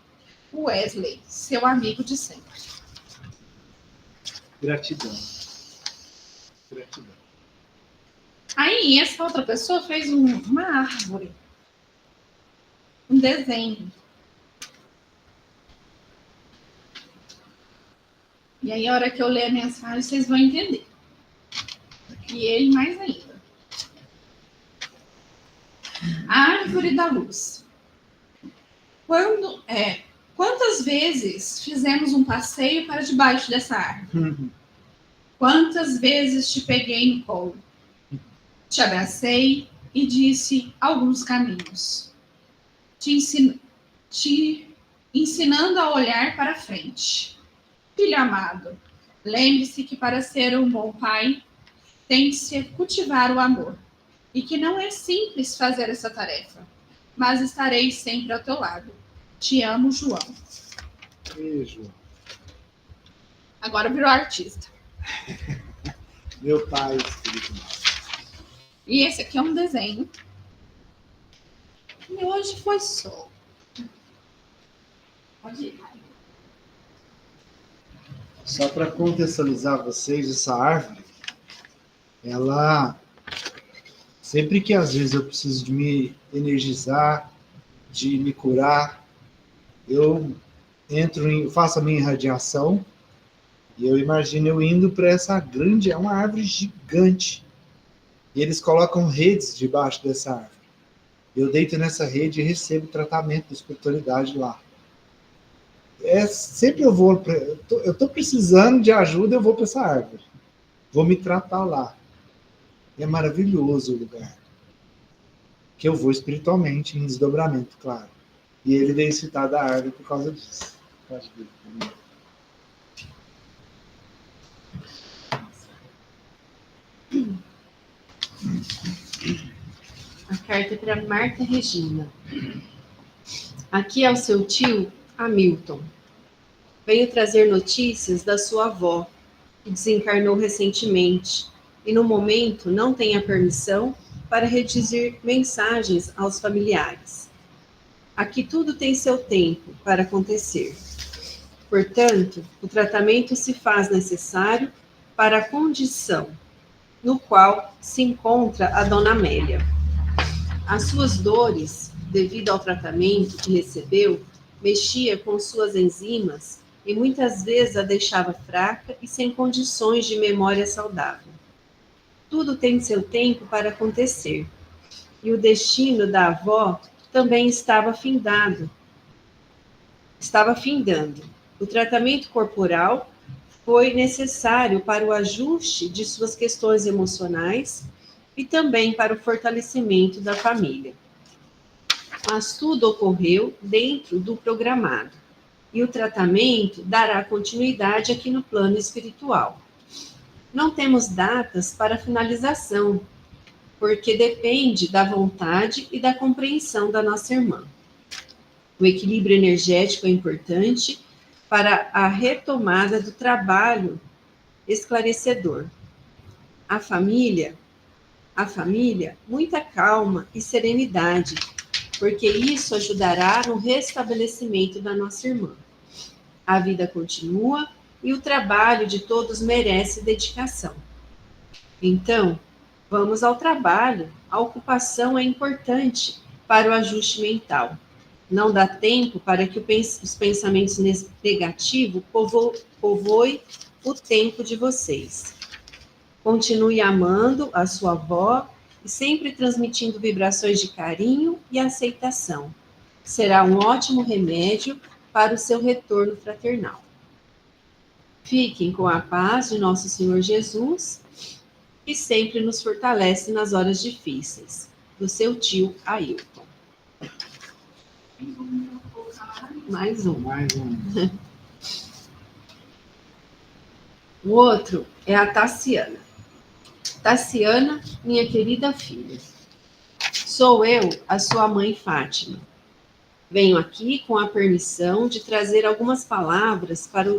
Wesley, seu amigo de sempre. Gratidão. Gratidão. Aí, essa outra pessoa fez uma árvore. Um desenho. E aí, a hora que eu ler a mensagem, vocês vão entender. E ele mais ainda. A árvore da luz. Quantas vezes fizemos um passeio para debaixo dessa árvore? Quantas vezes te peguei no colo? Te abracei e disse alguns caminhos. Te ensinando a olhar para frente. Filho amado, lembre-se que para ser um bom pai, tem-se cultivar o amor. E que não é simples fazer essa tarefa, mas estarei sempre ao teu lado. Te amo, João. Beijo. Agora virou artista. Meu pai espiritual. E esse aqui é um desenho. E hoje foi só. Pode ir. Só para contextualizar vocês, essa árvore, ela, sempre que às vezes eu preciso de me energizar, de me curar, eu faço a minha irradiação e eu imagino eu indo para essa grande, é uma árvore gigante. E eles colocam redes debaixo dessa árvore. Eu deito nessa rede e recebo tratamento de espiritualidade lá. Sempre eu estou precisando de ajuda, eu vou para essa árvore. Vou me tratar lá. É maravilhoso o lugar. Que eu vou espiritualmente, em desdobramento, claro. E ele veio citar da árvore por causa disso. Pode ver. A carta é para Marta Regina. Aqui é o seu tio, Hamilton. Venho trazer notícias da sua avó, que desencarnou recentemente, e no momento não tem a permissão para redigir mensagens aos familiares. Aqui tudo tem seu tempo para acontecer. Portanto, o tratamento se faz necessário para a condição no qual se encontra a dona Amélia. As suas dores, devido ao tratamento que recebeu, mexia com suas enzimas e muitas vezes a deixava fraca e sem condições de memória saudável. Tudo tem seu tempo para acontecer. E o destino da avó também estava findando. O tratamento corporal foi necessário para o ajuste de suas questões emocionais e também para o fortalecimento da família. Mas tudo ocorreu dentro do programado, e o tratamento dará continuidade aqui no plano espiritual. Não temos datas para finalização, porque depende da vontade e da compreensão da nossa irmã. O equilíbrio energético é importante para a retomada do trabalho esclarecedor. A família, muita calma e serenidade, porque isso ajudará no restabelecimento da nossa irmã. A vida continua e o trabalho de todos merece dedicação. Então, vamos ao trabalho. A ocupação é importante para o ajuste mental. Não dá tempo para que os pensamentos negativos povoem o tempo de vocês. Continue amando a sua avó e sempre transmitindo vibrações de carinho e aceitação. Será um ótimo remédio para o seu retorno fraternal. Fiquem com a paz de nosso Senhor Jesus, que sempre nos fortalece nas horas difíceis. Do seu tio Ailton. Mais um. O outro é a Tassiana. Tassiana, minha querida filha. Sou eu, a sua mãe Fátima. Venho aqui com a permissão de trazer algumas palavras para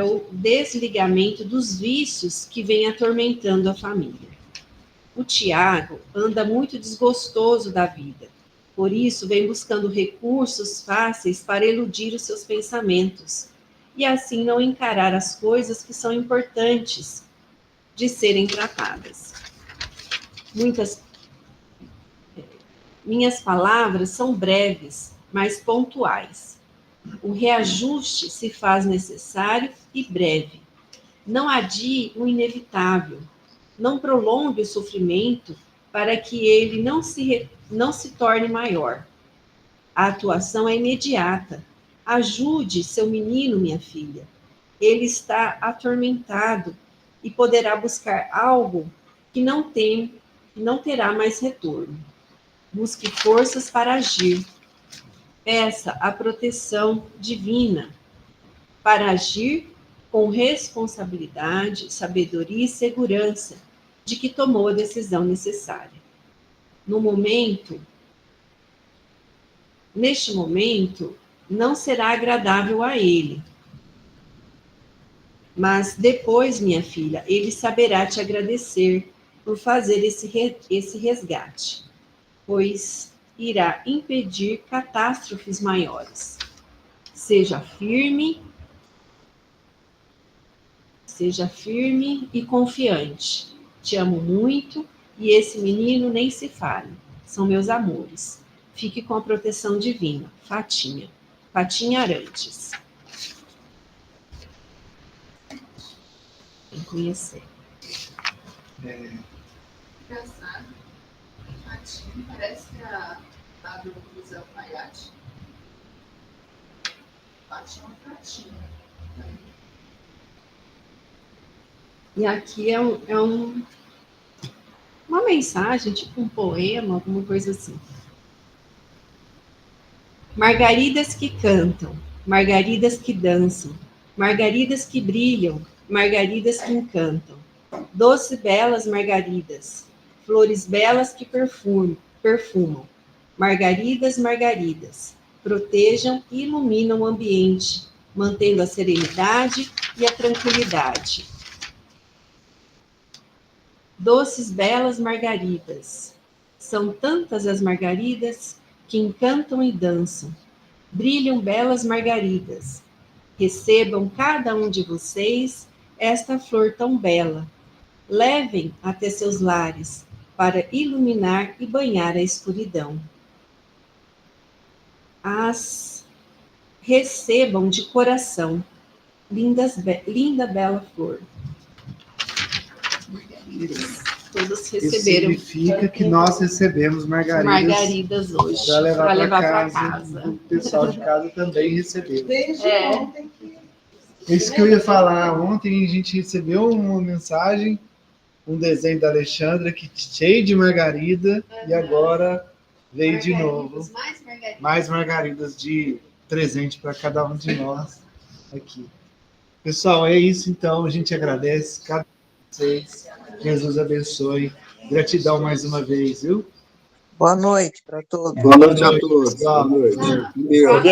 o desligamento dos vícios que vem atormentando a família. O Tiago anda muito desgostoso da vida, por isso vem buscando recursos fáceis para eludir os seus pensamentos e assim não encarar as coisas que são importantes de serem tratadas. Minhas palavras são breves, mas pontuais. O reajuste se faz necessário e breve. Não adie o inevitável. Não prolongue o sofrimento para que ele não se torne maior. A atuação é imediata. Ajude seu menino, minha filha. Ele está atormentado e poderá buscar algo que não terá mais retorno. Busque forças para agir. Peça a proteção divina para agir com responsabilidade, sabedoria e segurança de que tomou a decisão necessária. Neste momento, não será agradável a ele. Mas depois, minha filha, ele saberá te agradecer por fazer esse resgate, pois irá impedir catástrofes maiores. Seja firme e confiante. Te amo muito e esse menino nem se fale. São meus amores. Fique com a proteção divina. Fatinha Arantes. Tem que conhecer. Engraçado. Fatinha, parece que a do José Alfaiate. Fatinha. E aqui é uma mensagem, tipo um poema, alguma coisa assim. Margaridas que cantam, margaridas que dançam, margaridas que brilham, margaridas que encantam. Doce belas margaridas, flores belas que perfumam. Margaridas, protejam e iluminam o ambiente, mantendo a serenidade e a tranquilidade. Doces belas margaridas, são tantas as margaridas que encantam e dançam. Brilham belas margaridas, recebam cada um de vocês esta flor tão bela. Levem até seus lares para iluminar e banhar a escuridão. As recebam de coração, linda bela flor. Todos receberam. Isso significa que nós recebemos margaridas hoje para levar para casa. O pessoal de casa também recebeu. Desde ontem que... Isso que eu ia falar. Ontem a gente recebeu uma mensagem, um desenho da Alexandra que cheio de margarida e agora veio de novo. Mais margaridas de presente para cada um de nós aqui. Pessoal, é isso então. A gente agradece cada um de vocês. Jesus abençoe. Gratidão mais uma vez, viu? Boa noite para todos. Boa noite a todos. pessoal. Boa noite. Deus.